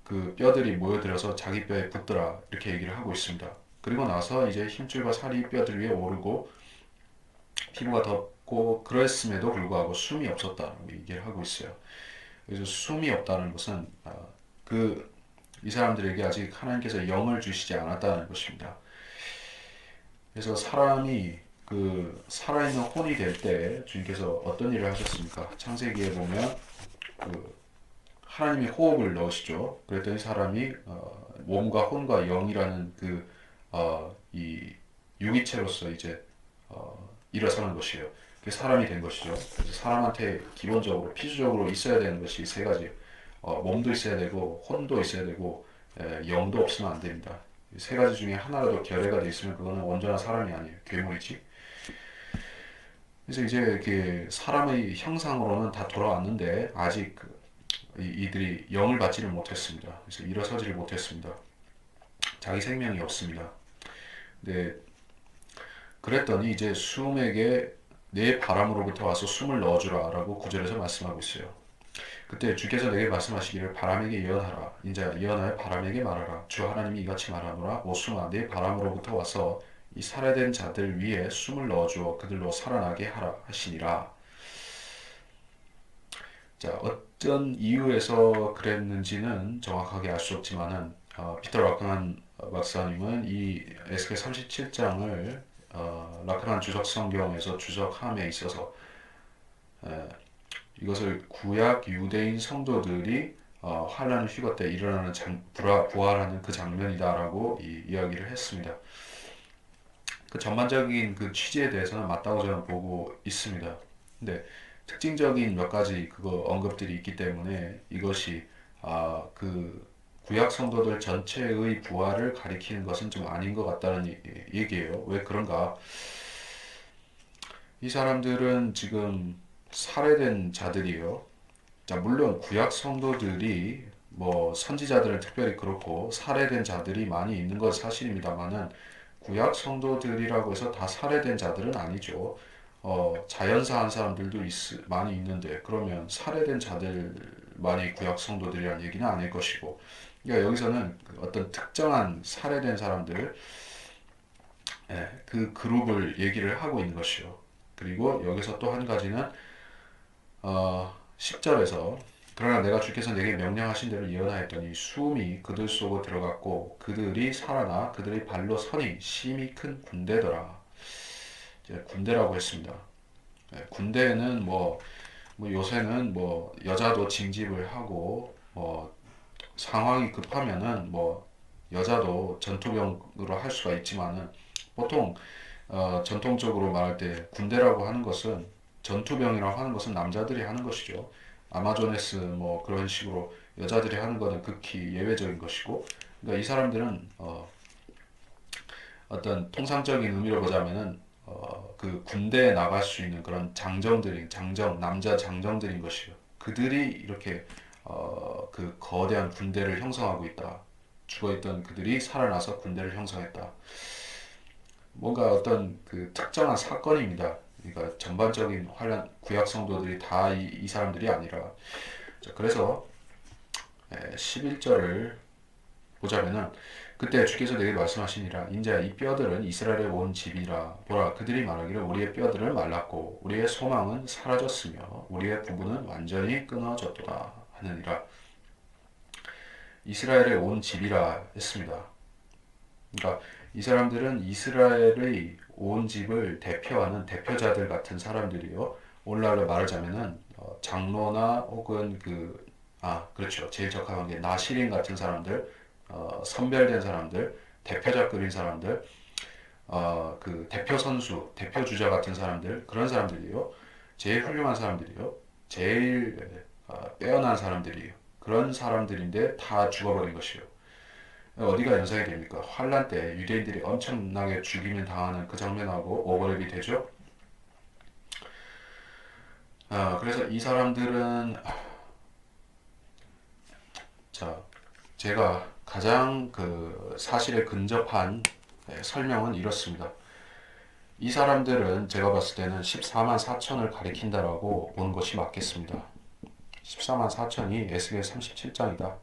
그 뼈들이 모여들어서 자기 뼈에 붙더라 이렇게 얘기를 하고 있습니다. 그리고 나서 이제 힘줄과 살이 뼈들 위에 오르고 피부가 덮고 그랬음에도 불구하고 숨이 없었다고 얘기를 하고 있어요. 그래서 숨이 없다는 것은 이 사람들에게 아직 하나님께서 영을 주시지 않았다는 것입니다. 그래서 사람이 그 살아있는 혼이 될 때 주님께서 어떤 일을 하셨습니까? 창세기에 보면 그 하나님이 호흡을 넣으시죠. 그랬더니 사람이 몸과 혼과 영이라는 이 유기체로서 이제 일어서는 것이에요. 그게 사람이 된 것이죠. 그래서 사람한테 기본적으로 필수적으로 있어야 되는 것이 세 가지. 몸도 있어야 되고 혼도 있어야 되고 영도 없으면 안 됩니다. 세 가지 중에 하나라도 결여가 돼 있으면 그거는 온전한 사람이 아니에요. 괴물이지. 그래서 이제 그 사람의 형상으로는 다 돌아왔는데 아직 이들이 영을 받지를 못했습니다. 그래서 일어서지를 못했습니다. 자기 생명이 없습니다. 네, 그랬더니 이제 숨에게 내 바람으로부터 와서 숨을 넣어주라라고 구절에서 말씀하고 있어요. 그때 주께서 내게 말씀하시기를 바람에게 예언하라. 인자 예언하여 바람에게 말하라. 주 하나님이 이같이 말하노라. 오 숨아 내 바람으로부터 와서 이 살해된 자들 위에 숨을 넣어주어 그들로 살아나게 하라 하시니라. 자, 어떤 이유에서 그랬는지는 정확하게 알 수 없지만은 피터 라크만 박사님은 이 에스겔 37장을 라크만 주석 성경에서 주석함에 있어서 이것을 구약 유대인 성도들이 환란 휴거 때 일어나는 부활하는 그 장면이다라고 이야기를 했습니다. 그 전반적인 그 취지에 대해서는 맞다고 저는 보고 있습니다. 근데 특징적인 몇 가지 그거 언급들이 있기 때문에 이것이 그 구약 성도들 전체의 부활을 가리키는 것은 좀 아닌 것 같다는 얘기예요. 왜 그런가? 이 사람들은 지금 살해된 자들이에요. 자, 물론 구약 성도들이 뭐 선지자들은 특별히 그렇고 살해된 자들이 많이 있는 건 사실입니다만은 구약 성도들이라고 해서 다 살해된 자들은 아니죠. 자연사한 사람들도 많이 있는데 그러면 살해된 자들만이 구약 성도들이란 얘기는 아닐 것이고, 그러니까 여기서는 어떤 특정한 살해된 사람들, 그 그룹을 얘기를 하고 있는 것이요. 그리고 여기서 또 한 가지는 10절에서 그러나 내가 주께서 내게 명령하신 대로 예언하였더니 숨이 그들 속으로 들어갔고 그들이 살아나 그들의 발로 서니 심히 큰 군대더라. 이제 군대라고 했습니다. 군대는 뭐 요새는 뭐 여자도 징집을 하고 뭐 상황이 급하면은 뭐 여자도 전투병으로 할 수가 있지만은 보통 전통적으로 말할 때 군대라고 하는 것은 전투병이라고 하는 것은 남자들이 하는 것이죠. 아마조네스 뭐 그런 식으로 여자들이 하는 것은 극히 예외적인 것이고, 그러니까 이 사람들은 어떤 통상적인 의미로 보자면은 그 군대에 나갈 수 있는 그런 남자 장정들인 것이요. 그들이 이렇게 그 거대한 군대를 형성하고 있다. 죽어있던 그들이 살아나서 군대를 형성했다. 뭔가 어떤 그 특정한 사건입니다. 그러니까 전반적인 환란 구약 성도들이 다 이 사람들이 아니라, 자, 그래서 11절을 보자면은 그때 주께서 내게 말씀하시니라 인자 이 뼈들은 이스라엘에 온 집이라 보라 그들이 말하기를 우리의 뼈들은 말랐고 우리의 소망은 사라졌으며 우리의 부부는 완전히 끊어졌도다 하느니라. 이스라엘에 온 집이라 했습니다. 그러니까 이 사람들은 이스라엘의 온 집을 대표하는 대표자들 같은 사람들이요. 오늘날로 말하자면은 장로나 혹은 그렇죠. 제일 적합한 게 나시린 같은 사람들, 선별된 사람들, 대표자급인 사람들, 그 대표 선수, 대표 주자 같은 사람들, 그런 사람들이요. 제일 훌륭한 사람들이요. 제일 빼어난 사람들이요. 그런 사람들인데 다 죽어버린 것이요. 어디가 연상이 됩니까? 환란 때 유대인들이 엄청나게 죽임을 당하는 그 장면하고 오버랩이 되죠. 그래서 이 사람들은 자 제가 가장 그 사실에 근접한 설명은 이렇습니다. 이 사람들은 제가 봤을 때는 14만 4천을 가리킨다라고 보는 것이 맞겠습니다. 14만 4천이 에스겔 37장이다.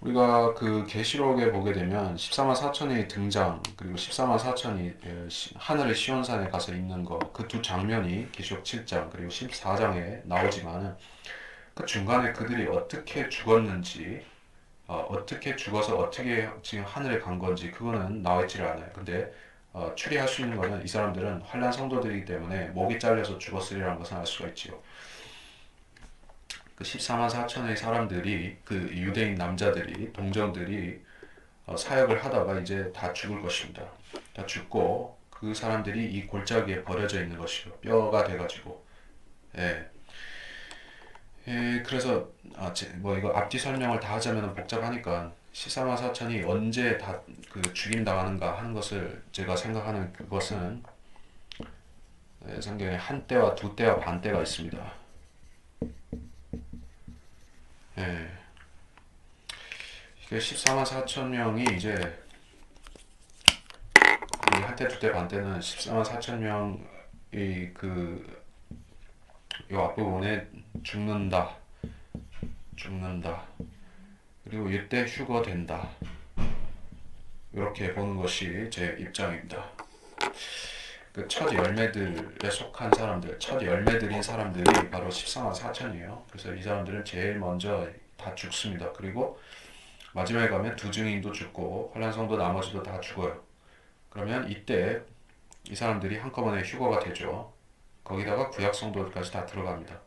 우리가 그 계시록에 보게 되면 14만 4천의 등장 그리고 14만 4천이 하늘의 시온산에 가서 있는 거 그 두 장면이 계시록 7장 그리고 14장에 나오지만은 그 중간에 그들이 어떻게 죽었는지 어떻게 죽어서 어떻게 지금 하늘에 간 건지 그거는 나와 있지를 않아요. 근데 추리할 수 있는 거는 이 사람들은 환란 성도들이기 때문에 목이 잘려서 죽었으리라는 것은 알 수가 있지요. 그 14만 4천의 사람들이 그 유대인 남자들이 동정들이 사역을 하다가 이제 다 죽을 것입니다. 다 죽고 그 사람들이 이 골짜기에 버려져 있는 것이요. 뼈가 돼가지고. 예. 그래서 뭐 이거 앞뒤 설명을 다 하자면 복잡하니까 14만 4천이 언제 다 그 죽임 당하는가 하는 것을 제가 생각하는 그것은 성경에 한 때와 두 때와 반 때가 있습니다. 예. 14만 4천 명이 이제 한때 두 때 반 때는 14만 4천 명이 요 앞부분에 죽는다. 그리고 이때 휴거된다. 이렇게 보는 것이 제 입장입니다. 그 첫 열매들에 속한 사람들, 첫 열매들인 사람들이 바로 14만 4천이에요. 그래서 이 사람들은 제일 먼저 다 죽습니다. 그리고 마지막에 가면 두 증인도 죽고 환란성도 나머지도 다 죽어요. 그러면 이때 이 사람들이 한꺼번에 휴거가 되죠. 거기다가 구약 성도들까지 다 들어갑니다.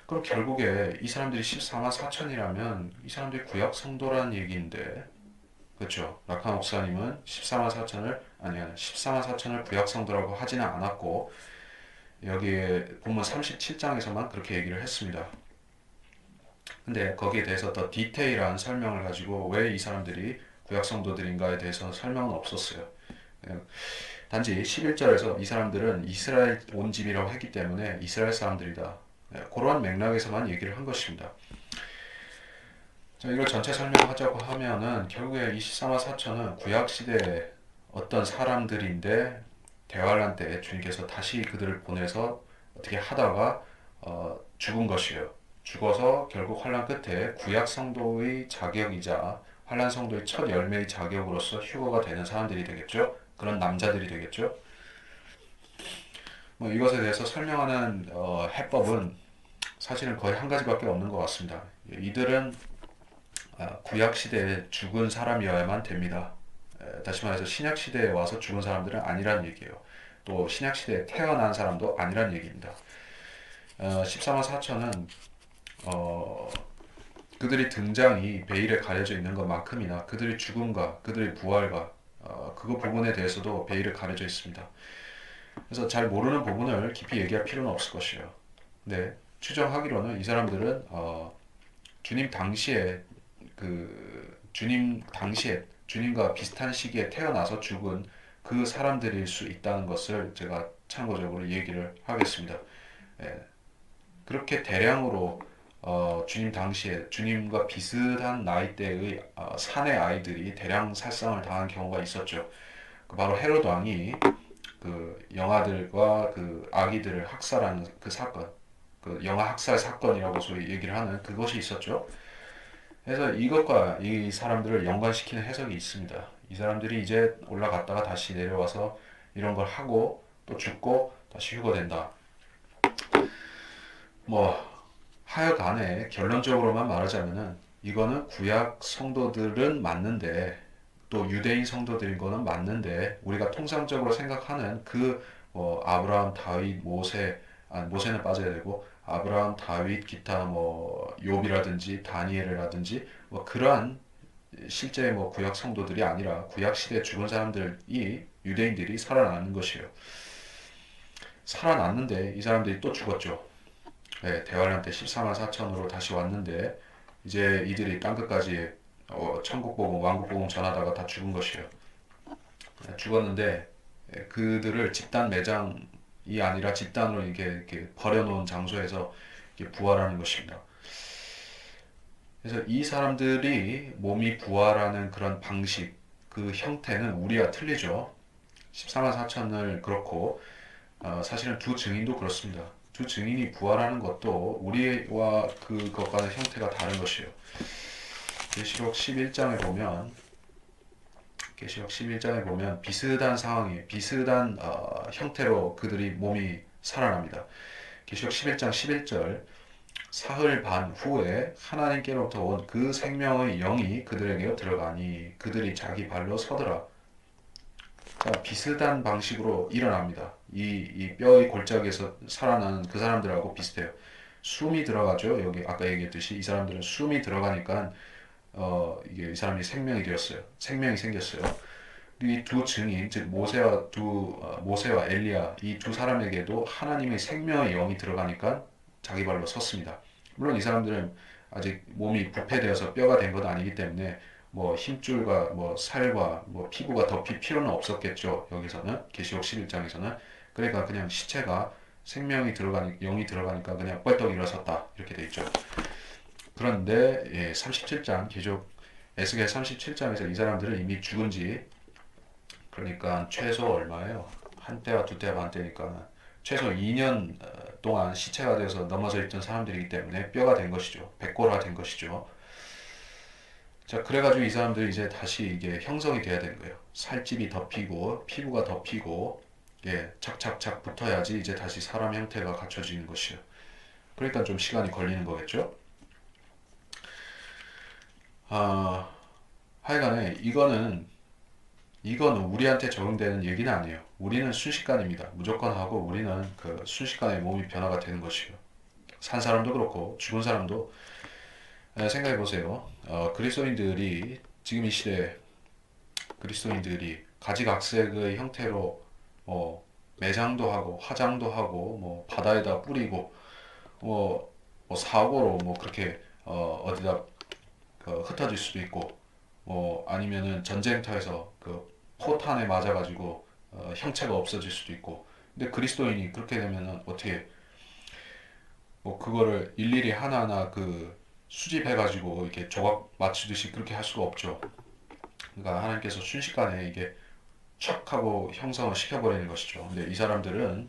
그럼 결국에 이 사람들이 14만 4천이라면 이 사람들이 구약 성도라는 얘기인데, 그렇죠? 라카 목사님은 14만 4천을 구약 성도라고 하지는 않았고 여기에 본문 37장에서만 그렇게 얘기를 했습니다. 근데 거기에 대해서 더 디테일한 설명을 가지고 왜 이 사람들이 구약 성도들인가에 대해서 설명은 없었어요. 단지 11절에서 이 사람들은 이스라엘 온 집이라고 했기 때문에 이스라엘 사람들이다. 그러한 맥락에서만 얘기를 한 것입니다. 자, 이걸 전체 설명하자고 하면은 결국에 이 14만 4천은 구약 시대의 어떤 사람들인데 대환란 때 주님께서 다시 그들을 보내서 어떻게 하다가 죽은 것이에요. 죽어서 결국 환란 끝에 구약 성도의 자격이자 환란 성도의 첫 열매의 자격으로서 휴거가 되는 사람들이 되겠죠. 그런 남자들이 되겠죠. 뭐 이것에 대해서 설명하는 해법은 사실은 거의 한 가지밖에 없는 것 같습니다. 이들은 구약 시대에 죽은 사람이어야만 됩니다. 다시 말해서 신약 시대에 와서 죽은 사람들은 아니란 얘기예요. 또 신약 시대에 태어난 사람도 아니란 얘기입니다. 14만 4천은 그들이 등장이 베일에 가려져 있는 것만큼이나 그들의 죽음과 그들의 부활과 그 부분에 대해서도 베일에 가려져 있습니다. 그래서 잘 모르는 부분을 깊이 얘기할 필요는 없을 것이에요. 네, 추정하기로는 이 사람들은 주님 당시에 주님 당시에 주님과 비슷한 시기에 태어나서 죽은 그 사람들일 수 있다는 것을 제가 참고적으로 얘기를 하겠습니다. 예, 그렇게 대량으로 주님 당시에 주님과 비슷한 나이대의 사내 아이들이 대량 살상을 당한 경우가 있었죠. 바로 헤롯 왕이 그 영아들과 그 아기들을 학살하는 그 사건, 그 영아 학살 사건이라고 소위 얘기를 하는 그것이 있었죠. 그래서 이것과 이 사람들을 연관시키는 해석이 있습니다. 이 사람들이 이제 올라갔다가 다시 내려와서 이런 걸 하고 또 죽고 다시 휴거된다. 뭐 하여간에 결론적으로만 말하자면은 이거는 구약 성도들은 맞는데 또 유대인 성도들인 거는 맞는데 우리가 통상적으로 생각하는 아브라함, 다윗, 모세, 모세는 빠져야 되고 아브라함, 다윗, 기타 뭐 욥이라든지 다니엘이라든지 뭐 그러한 실제 뭐 구약 성도들이 아니라 구약 시대에 죽은 사람들이 유대인들이 살아나는 것이에요. 살아났는데 이 사람들이 또 죽었죠. 네, 대환란 때 14만 4천으로 다시 왔는데 이제 이들이 땅끝까지 천국 복음, 왕국 복음 전하다가 다 죽은 것이에요. 죽었는데 그들을 집단 매장이 아니라 집단으로 이렇게 버려놓은 장소에서 이렇게 부활하는 것입니다. 그래서 이 사람들이 몸이 부활하는 그런 방식, 그 형태는 우리와 틀리죠. 14만 4천을 그렇고 사실은 두 증인도 그렇습니다. 두 증인이 부활하는 것도 우리와 그것과는 형태가 다른 것이에요. 계시록 11장에 보면 비슷한 상황이 비슷한 형태로 그들이 몸이 살아납니다. 계시록 11장 11절 사흘 반 후에 하나님께로부터 온 그 생명의 영이 그들에게 들어가니 그들이 자기 발로 서더라. 자, 비슷한 방식으로 일어납니다. 이 뼈의 골짜기에서 살아나는 그 사람들하고 비슷해요. 숨이 들어가죠. 여기 아까 얘기했듯이 이 사람들은 숨이 들어가니까 이게 이 사람이 생명이 되었어요. 생명이 생겼어요. 이 두 증인, 즉 모세와 엘리야 이 두 사람에게도 하나님의 생명의 영이 들어가니까 자기 발로 섰습니다. 물론 이 사람들은 아직 몸이 부패되어서 뼈가 된 건 아니기 때문에 뭐 힘줄과 뭐 살과 뭐 피부가 덮일 필요는 없었겠죠. 여기서는 계시록 11장에서는 그러니까 그냥 시체가 생명이 들어가니 영이 들어가니까 그냥 뻘떡 일어섰다 이렇게 돼 있죠. 그런데 37장 계속 에스겔 37장에서 이 사람들은 이미 죽은 지 그러니까 최소 얼마예요? 한 때와 두 때 반 때니까 최소 2년 동안 시체가 되어서 넘어져 있던 사람들이기 때문에 뼈가 된 것이죠. 백골화 된 것이죠. 자, 그래가지고 이 사람들이 이제 다시 이게 형성이 돼야 되는 거예요. 살집이 덮이고 피부가 덮이고 착착착 붙어야지 이제 다시 사람 형태가 갖춰지는 것이에요. 그러니까 좀 시간이 걸리는 거겠죠. 아, 하여간에 이거는 우리한테 적용되는 얘기는 아니에요. 우리는 순식간입니다. 무조건 하고 우리는 그 순식간에 몸이 변화가 되는 것이에요. 산 사람도 그렇고 죽은 사람도 생각해 보세요. 그리스도인들이 지금 이 시대에 그리스도인들이 가지각색의 형태로 매장도 하고 화장도 하고 뭐 바다에다 뿌리고 뭐 사고로 뭐 그렇게 어디다 흩어질 수도 있고 뭐 아니면은 전쟁터에서 그 포탄에 맞아가지고 형체가 없어질 수도 있고. 근데 그리스도인이 그렇게 되면은 어떻게 뭐 그거를 일일이 하나하나 그 수집해가지고 이렇게 조각 맞추듯이 그렇게 할 수가 없죠. 그러니까 하나님께서 순식간에 이게 촥 하고 형성을 시켜버리는 것이죠. 근데 이 사람들은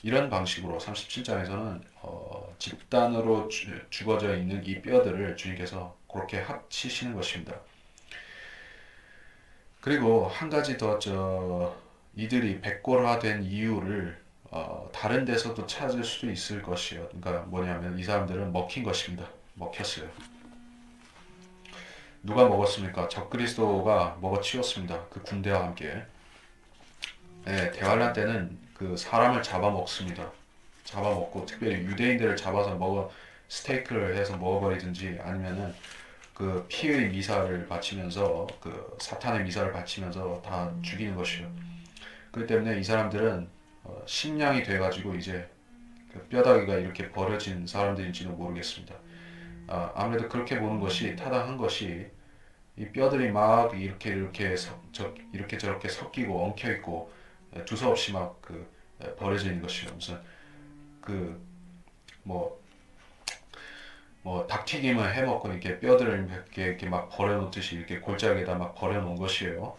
이런 방식으로 37장에서는 집단으로 죽어져 있는 이 뼈들을 주님께서 그렇게 합치시는 것입니다. 그리고 한 가지 더 이들이 백골화된 이유를 다른 데서도 찾을 수도 있을 것이에요. 그러니까 뭐냐면 이 사람들은 먹힌 것입니다. 먹혔어요. 누가 먹었습니까? 적그리스도가 먹어치웠습니다. 그 군대와 함께. 네, 대환란 때는 그 사람을 잡아먹습니다. 잡아먹고 특별히 유대인들을 잡아서 스테이크를 해서 먹어버리든지 아니면은 그 피의 미사를 바치면서 그 사탄의 미사를 바치면서 다 죽이는 것이요. 그렇기 때문에 이 사람들은 식량이 돼가지고 이제 그 뼈다귀가 이렇게 버려진 사람들인지는 모르겠습니다. 아무래도 그렇게 보는 것이 타당한 것이 이 뼈들이 막 이렇게 저렇게 섞이고 엉켜 있고 두서없이 막 버려져 있는 것이요. 무슨 그 뭐 닭튀김을 해 먹고 이렇게 뼈들을 이렇게 막 버려놓듯이 이렇게 골짜기에다 막 버려놓은 것이에요.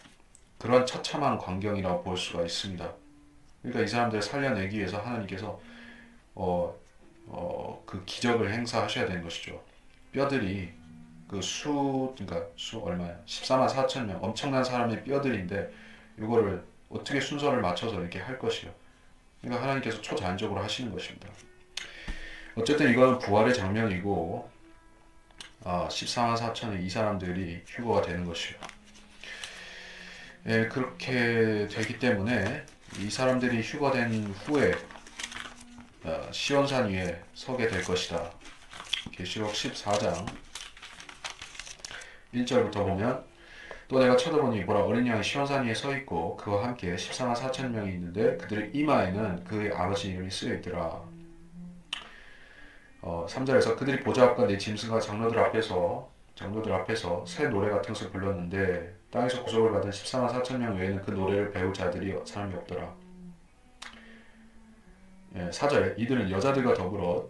그런 처참한 광경이라고 볼 수가 있습니다. 그러니까 이 사람들을 살려내기 위해서 하나님께서 그 기적을 행사하셔야 되는 것이죠. 뼈들이 그러니까 수 얼마야? 14만 4천 명. 엄청난 사람의 뼈들인데, 이거를 어떻게 순서를 맞춰서 이렇게 할 것이요. 그러니까 하나님께서 초자연적으로 하시는 것입니다. 어쨌든 이거는 부활의 장면이고, 14만 4천의 이 사람들이 휴거가 되는 것이요. 예, 그렇게 되기 때문에 이 사람들이 휴거된 후에 시온산 위에 서게 될 것이다. 계시록 14장 1절부터 보면 또 내가 쳐다보니 보라 어린 양이 시온산 위에 서 있고 그와 함께 14만 4천 명이 있는데 그들의 이마에는 그의 아버지 이름이 쓰여 있더라. 3절에서 그들이 보좌 앞과 내 짐승과 장로들 앞에서 새 노래 같은 것을 불렀는데 땅에서 구속을 받은 14만 4천 명 외에는 그 노래를 배울 자들이 사람이 없더라. 4절 이들은 여자들과 더불어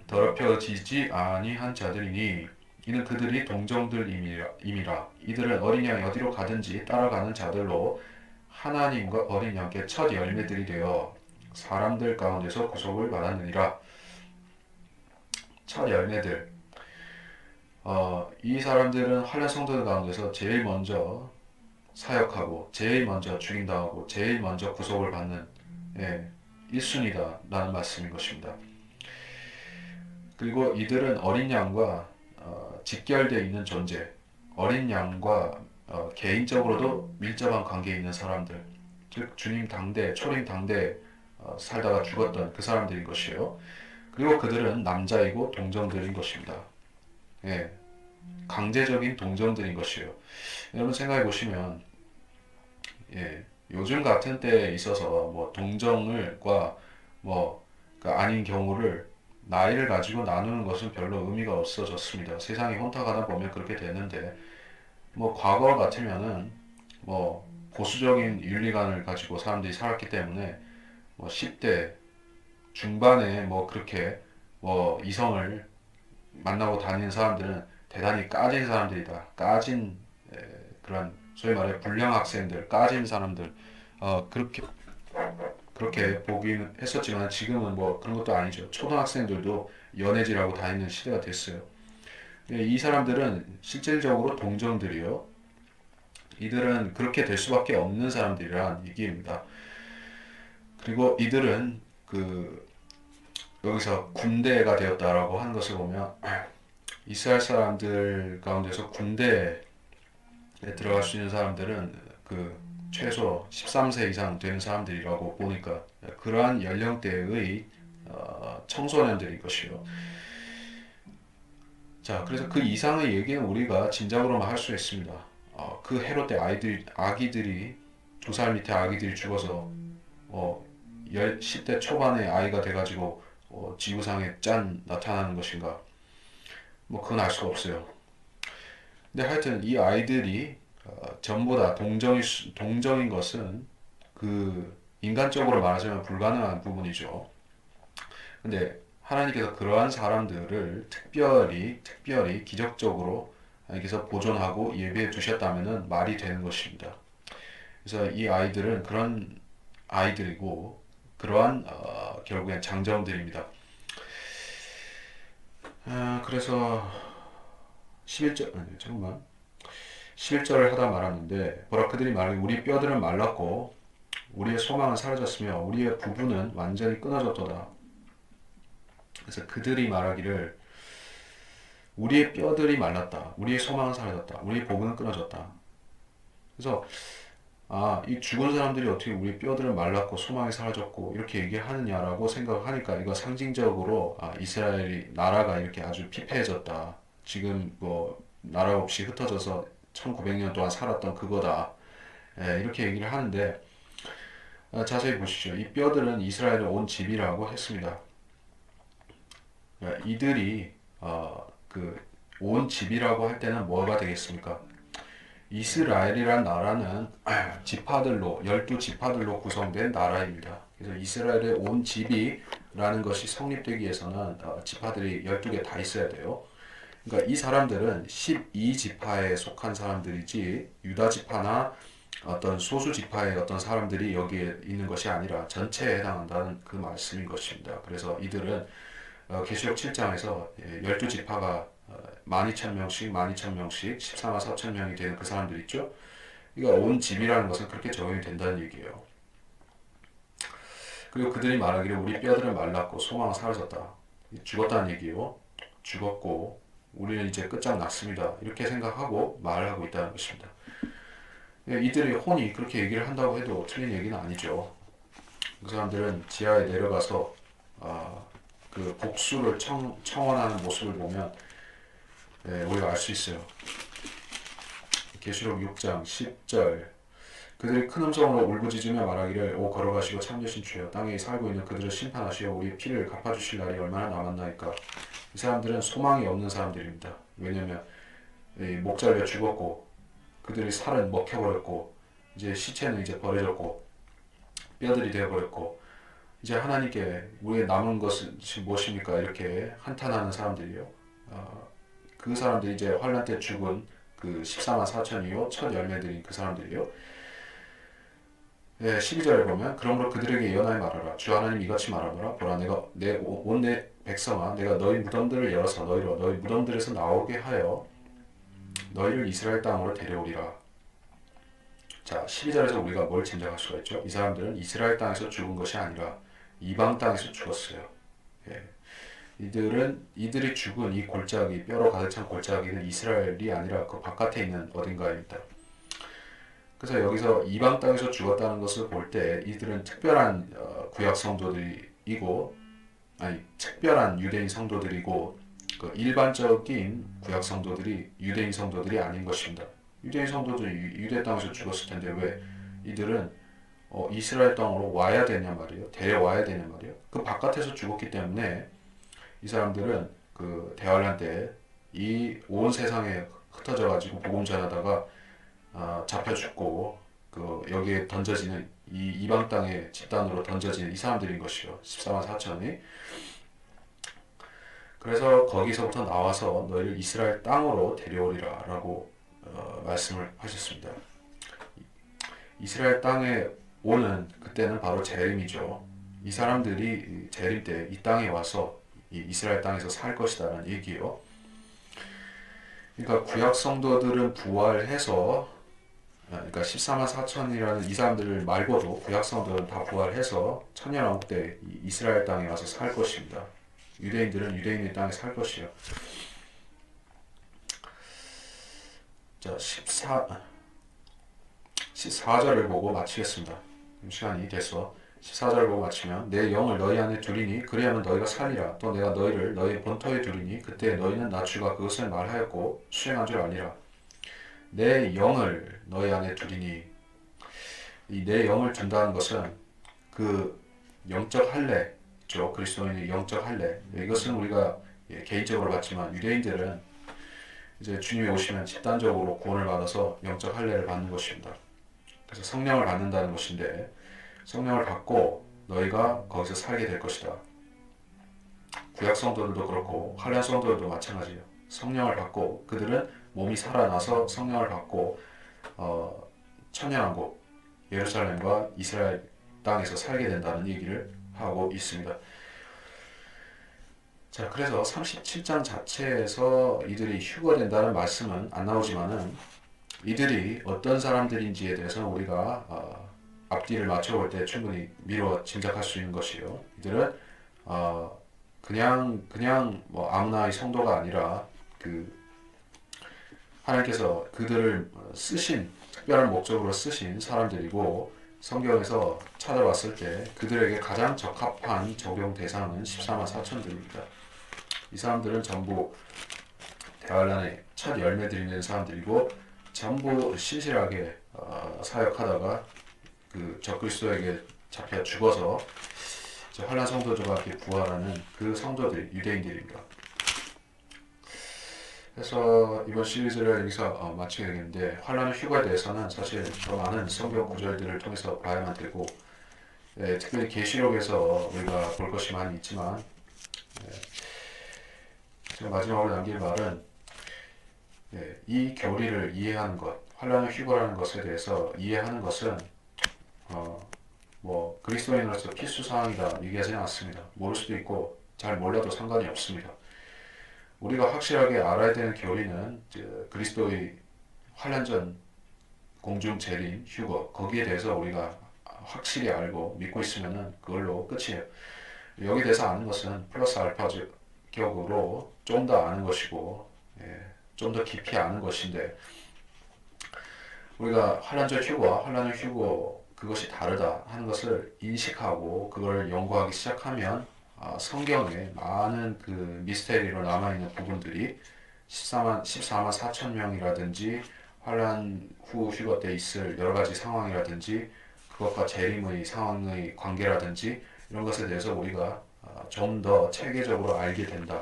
더럽혀지지 아니한 자들이니 이는 그들이 동정들임이라. 이들은 어린 양이 어디로 가든지 따라가는 자들로 하나님과 어린 양께 첫 열매들이 되어 사람들 가운데서 구속을 받았느니라. 첫 열매들. 이 사람들은 환란 성도들 가운데서 제일 먼저 사역하고 제일 먼저 죽임당하고 제일 먼저 구속을 받는 1순위다 라는 말씀인 것입니다. 그리고 이들은 어린 양과 직결되어 있는 존재, 어린 양과 개인적으로도 밀접한 관계에 있는 사람들, 즉 주님 당대, 초림 당대 살다가 죽었던 그 사람들인 것이에요. 그리고 그들은 남자이고 동정들인 것입니다. 예, 강제적인 동정들인 것이에요. 여러분 생각해 보시면, 요즘 같은 때에 있어서 뭐 동정을과 아닌 경우를 나이를 가지고 나누는 것은 별로 의미가 없어졌습니다. 세상이 혼탁하다 보면 그렇게 되는데, 뭐 과거 같으면은 뭐 보수적인 윤리관을 가지고 사람들이 살았기 때문에 뭐 10대 중반에 뭐 그렇게 뭐 이성을 만나고 다니는 사람들은 대단히 까진 사람들이다. 까진 그런 소위 말해 불량 학생들, 까진 사람들 그렇게 보기는 했었지만 지금은 뭐 그런 것도 아니죠. 초등학생들도 연애질하고 다니는 시대가 됐어요. 이 사람들은 실질적으로 동정들이요. 이들은 그렇게 될 수밖에 없는 사람들이란 얘기입니다. 그리고 이들은 여기서 군대가 되었다라고 하는 것을 보면 이스라엘 사람들 가운데서 군대에 들어갈 수 있는 사람들은 최소 13세 이상 되는 사람들이라고 보니까 그러한 연령대의 청소년들인 것이요. 자, 그래서 그 이상의 얘기는 우리가 짐작으로만 할 수 있습니다. 그 헤롯 때 아기들이 2살 밑에 아기들이 죽어서 10대 초반의 아이가 돼가지고 지구상에 짠 나타나는 것인가? 뭐 그건 알 수가 없어요. 근데 하여튼 이 아이들이 전부 다 동정인 것은 그 인간적으로 말하자면 불가능한 부분이죠. 근데 하나님께서 그러한 사람들을 특별히 기적적으로 하나님께서 보존하고 예비해 두셨다면은 말이 되는 것입니다. 그래서 이 아이들은 그런 아이들이고 그러한 결국엔 장정들입니다. 그래서 11절 아니 잠깐만 11절을 하다 말았는데 보라 그들이 말하기 우리 뼈들은 말랐고 우리의 소망은 사라졌으며 우리의 부부는 완전히 끊어졌도다. 그래서 그들이 말하기를 우리의 뼈들이 말랐다. 우리의 소망은 사라졌다. 우리의 복은 끊어졌다. 그래서 이 죽은 사람들이 어떻게 우리 뼈들은 말랐고 소망이 사라졌고 이렇게 얘기하느냐라고 생각하니까 이거 상징적으로 이스라엘이 나라가 이렇게 아주 피폐해졌다. 지금 뭐 나라 없이 흩어져서 1900년 동안 살았던 그거다. 이렇게 얘기를 하는데 자세히 보시죠. 이 뼈들은 이스라엘의 온 집이라고 했습니다. 이들이 그 온 집이라고 할 때는 뭐가 되겠습니까? 이스라엘이란 나라는 지파들로 12지파들로 구성된 나라입니다. 그래서 이스라엘의 온 집이라는 것이 성립되기 위해서는 지파들이 12개 다 있어야 돼요. 그러니까 이 사람들은 12지파에 속한 사람들이지 유다 지파나 어떤 소수 지파의 어떤 사람들이 여기에 있는 것이 아니라 전체에 해당한다는 그 말씀인 것입니다. 그래서 이들은 계시록 7장에서 12지파가 12,000명씩 12,000명씩 14만 4천 명이 되는 그 사람들 있죠. 그러니까 온 집이라는 것은 그렇게 적용이 된다는 얘기예요. 그리고 그들이 말하기를 우리 뼈들은 말랐고 소망은 사라졌다. 죽었다는 얘기예요. 죽었고 우리는 이제 끝장났습니다. 이렇게 생각하고 말을 하고 있다는 것입니다. 이들의 혼이 그렇게 얘기를 한다고 해도 틀린 얘기는 아니죠. 그 사람들은 지하에 내려가서 그 복수를 청원하는 모습을 보면 우리가 알 수 있어요. 계시록 6장 10절 그들이 큰 음성으로 울부짖으며 말하기를 오 걸어가시고 참되신 주여 땅에 살고 있는 그들을 심판하시어 우리의 피를 갚아주실 날이 얼마나 남았나이까. 이 사람들은 소망이 없는 사람들입니다. 왜냐하면 목 잘려 죽었고 그들의 살은 먹혀버렸고 이제 시체는 이제 버려졌고 뼈들이 되어버렸고 이제 하나님께 우리의 남은 것은 무엇입니까? 이렇게 한탄하는 사람들이요. 그 사람들이 이제 환란 때 죽은 그 14만 4천이요 첫 열매들인 그 사람들이요. 12절에 보면 그러므로 그들에게 예언하여 말하라. 주 하나님 이같이 말하노라. 보라 내가 내 백성아 내가 너희 무덤들을 열어서 너희로 너희 무덤들에서 나오게 하여 너희를 이스라엘 땅으로 데려오리라. 자 12절에서 우리가 뭘 짐작할 수가 있죠? 이 사람들은 이스라엘 땅에서 죽은 것이 아니라 이방 땅에서 죽었어요. 이들이 죽은 이 골짜기 뼈로 가득 찬 골짜기는 이스라엘이 아니라 그 바깥에 있는 어딘가입니다. 그래서 여기서 이방 땅에서 죽었다는 것을 볼 때 이들은 특별한 구약 성도들이고 특별한 유대인 성도들이고 그 일반적인 구약 성도들이 유대인 성도들이 아닌 것입니다. 유대인 성도들이 유대 땅에서 죽었을 텐데 왜 이들은 이스라엘 땅으로 와야 되냐 말이에요. 데려와야 되냐 말이에요. 그 바깥에서 죽었기 때문에 이 사람들은 그 대환란 때 이 온 세상에 흩어져 가지고 복음 전하다가 잡혀 죽고 그 여기에 던져지는 이 이방 땅의 집단으로 던져지는 이 사람들인 것이요. 14만 4천이. 그래서 거기서부터 나와서 너희를 이스라엘 땅으로 데려오리라 라고 말씀을 하셨습니다. 이스라엘 땅에 오는 그때는 바로 재림이죠. 이 사람들이 재림 때 이 땅에 와서 이 이스라엘 땅에서 살 것이다라는 얘기예요. 그러니까 구약 성도들은 부활해서 그러니까 14만 4천이라는 이 사람들 말고도 구약 성도들은 다 부활해서 천년왕국 때 이스라엘 땅에 와서 살 것입니다. 유대인들은 유대인의 땅에 살 것이요. 자 14절을 보고 마치겠습니다. 시간이 돼서 14절을 보고 마치면 내 영을 너희 안에 두리니 그리하면 너희가 살리라. 또 내가 너희를 너희 본토에 두리니 그때 너희는 나 주가 그것을 말하였고 수행한 줄 아니라. 내 영을 너희 안에 두리니 이 내 영을 둔다는 것은 그 영적 할례죠. 그리스도인의 영적 할례. 이것은 우리가 개인적으로 봤지만 유대인들은 이제 주님이 오시면 집단적으로 구원을 받아서 영적 할례를 받는 것입니다. 그래서 성령을 받는다는 것인데 성령을 받고 너희가 거기서 살게 될 것이다. 구약 성도들도 그렇고 한란 성도들도 마찬가지예요. 성령을 받고 그들은 몸이 살아나서 성령을 받고 천년왕국 예루살렘과 이스라엘 땅에서 살게 된다는 얘기를 하고 있습니다. 자, 그래서 37장 자체에서 이들이 휴거된다는 말씀은 안 나오지만은 이들이 어떤 사람들인지에 대해서 우리가 앞뒤를 맞춰볼 때 충분히 미루어 짐작할 수 있는 것이요. 이들은 그냥 뭐 아무나의 성도가 아니라 그 하나님께서 그들을 쓰신 특별한 목적으로 쓰신 사람들이고 성경에서 찾아봤을 때 그들에게 가장 적합한 적용 대상은 14만 4천들입니다. 이 사람들은 전부 대환란의 첫 열매들이 낸 사람들이고 전부 신실하게 사역하다가 그 적그리스도에게 잡혀 죽어서 환란 성도들과 함께 부활하는 그 성도들 유대인들입니다. 그래서 이번 시리즈를 여기서 마치게 되겠는데 환란의 휴거에 대해서는 사실 더 많은 성경 구절들을 통해서 봐야만 되고 특별히 계시록에서 우리가 볼 것이 많이 있지만 제가 마지막으로 남길 말은 이 교리를 이해하는 것, 환란의 휴거라는 것에 대해서 이해하는 것은 뭐 그리스도인으로서 필수사항이다 얘기하지는 않습니다. 모를 수도 있고 잘 몰라도 상관이 없습니다. 우리가 확실하게 알아야 되는 교리는 그리스도의 환란전 공중 재림 휴거 거기에 대해서 우리가 확실히 알고 믿고 있으면은 그걸로 끝이에요. 여기 대해서 아는 것은 플러스 알파 격으로 좀 더 아는 것이고 좀 더 깊이 아는 것인데 우리가 환란전 휴거와 환란의 휴거 그것이 다르다 하는 것을 인식하고 그걸 연구하기 시작하면 성경에 많은 그 미스테리로 남아있는 부분들이 14만 4천 명이라든지 환란 후 휴거 때 있을 여러 가지 상황이라든지 그것과 재림의 상황의 관계라든지 이런 것에 대해서 우리가 좀 더 체계적으로 알게 된다.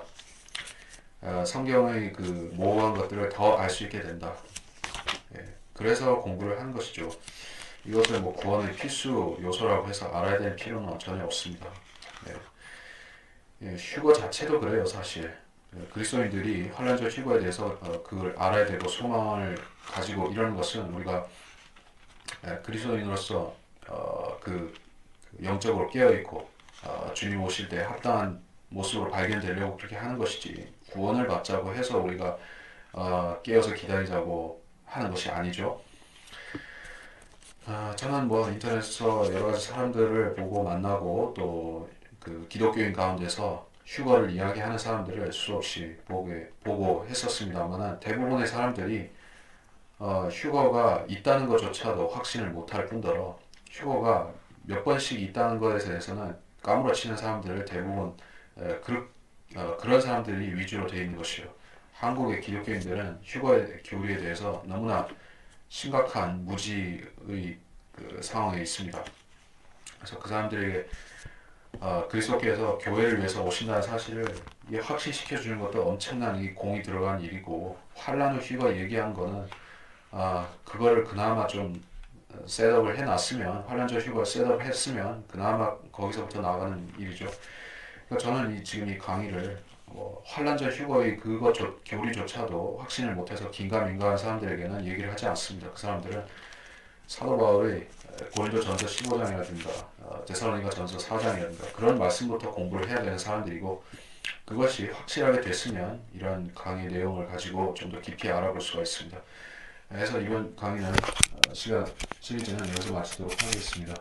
성경의 그 모호한 것들을 더 알 수 있게 된다. 그래서 공부를 하는 것이죠. 이것을 뭐 구원의 필수 요소라고 해서 알아야 될 필요는 전혀 없습니다. 휴거 자체도 그래요, 사실. 그리스도인들이 환란전 휴거에 대해서 그걸 알아야 되고 소망을 가지고 이러는 것은 우리가 그리스도인으로서 그 영적으로 깨어 있고 주님 오실 때 합당한 모습으로 발견되려고 그렇게 하는 것이지 구원을 받자고 해서 우리가 깨어서 기다리자고 하는 것이 아니죠. 저는 뭐 인터넷에서 여러 가지 사람들을 보고 만나고 또 그 기독교인 가운데서 휴거를 이야기하는 사람들을 수없이 보고 했었습니다만 대부분의 사람들이 휴거가 있다는 것조차도 확신을 못할 뿐더러 휴거가 몇 번씩 있다는 것에 대해서는 까무러치는 사람들을 대부분 그런 사람들이 위주로 되어 있는 것이요. 한국의 기독교인들은 휴거의 교리에 대해서 너무나 심각한 무지의 그 상황에 있습니다. 그래서 그 사람들에게 그리스도께서 교회를 위해서 오신다는 사실을 확신시켜 주는 것도 엄청난 이 공이 들어간 일이고 환란 후 휴거 얘기한 거는 그거를 그나마 좀 셋업을 해놨으면 환란전 휴거 셋업을 했으면 그나마 거기서부터 나가는 일이죠. 그러니까 저는 지금 이 강의를 환란전 휴거의 교리조차도 확신을 못해서 긴가민가한 사람들에게는 얘기를 하지 않습니다. 그 사람들은 사도 바울의 고린도전서 15장이라든가 데살로니가 전서 4장이라든가 그런 말씀부터 공부를 해야 되는 사람들이고 그것이 확실하게 됐으면 이런 강의 내용을 가지고 좀 더 깊이 알아볼 수가 있습니다. 그래서 이번 강의는 시리즈는 여기서 마치도록 하겠습니다.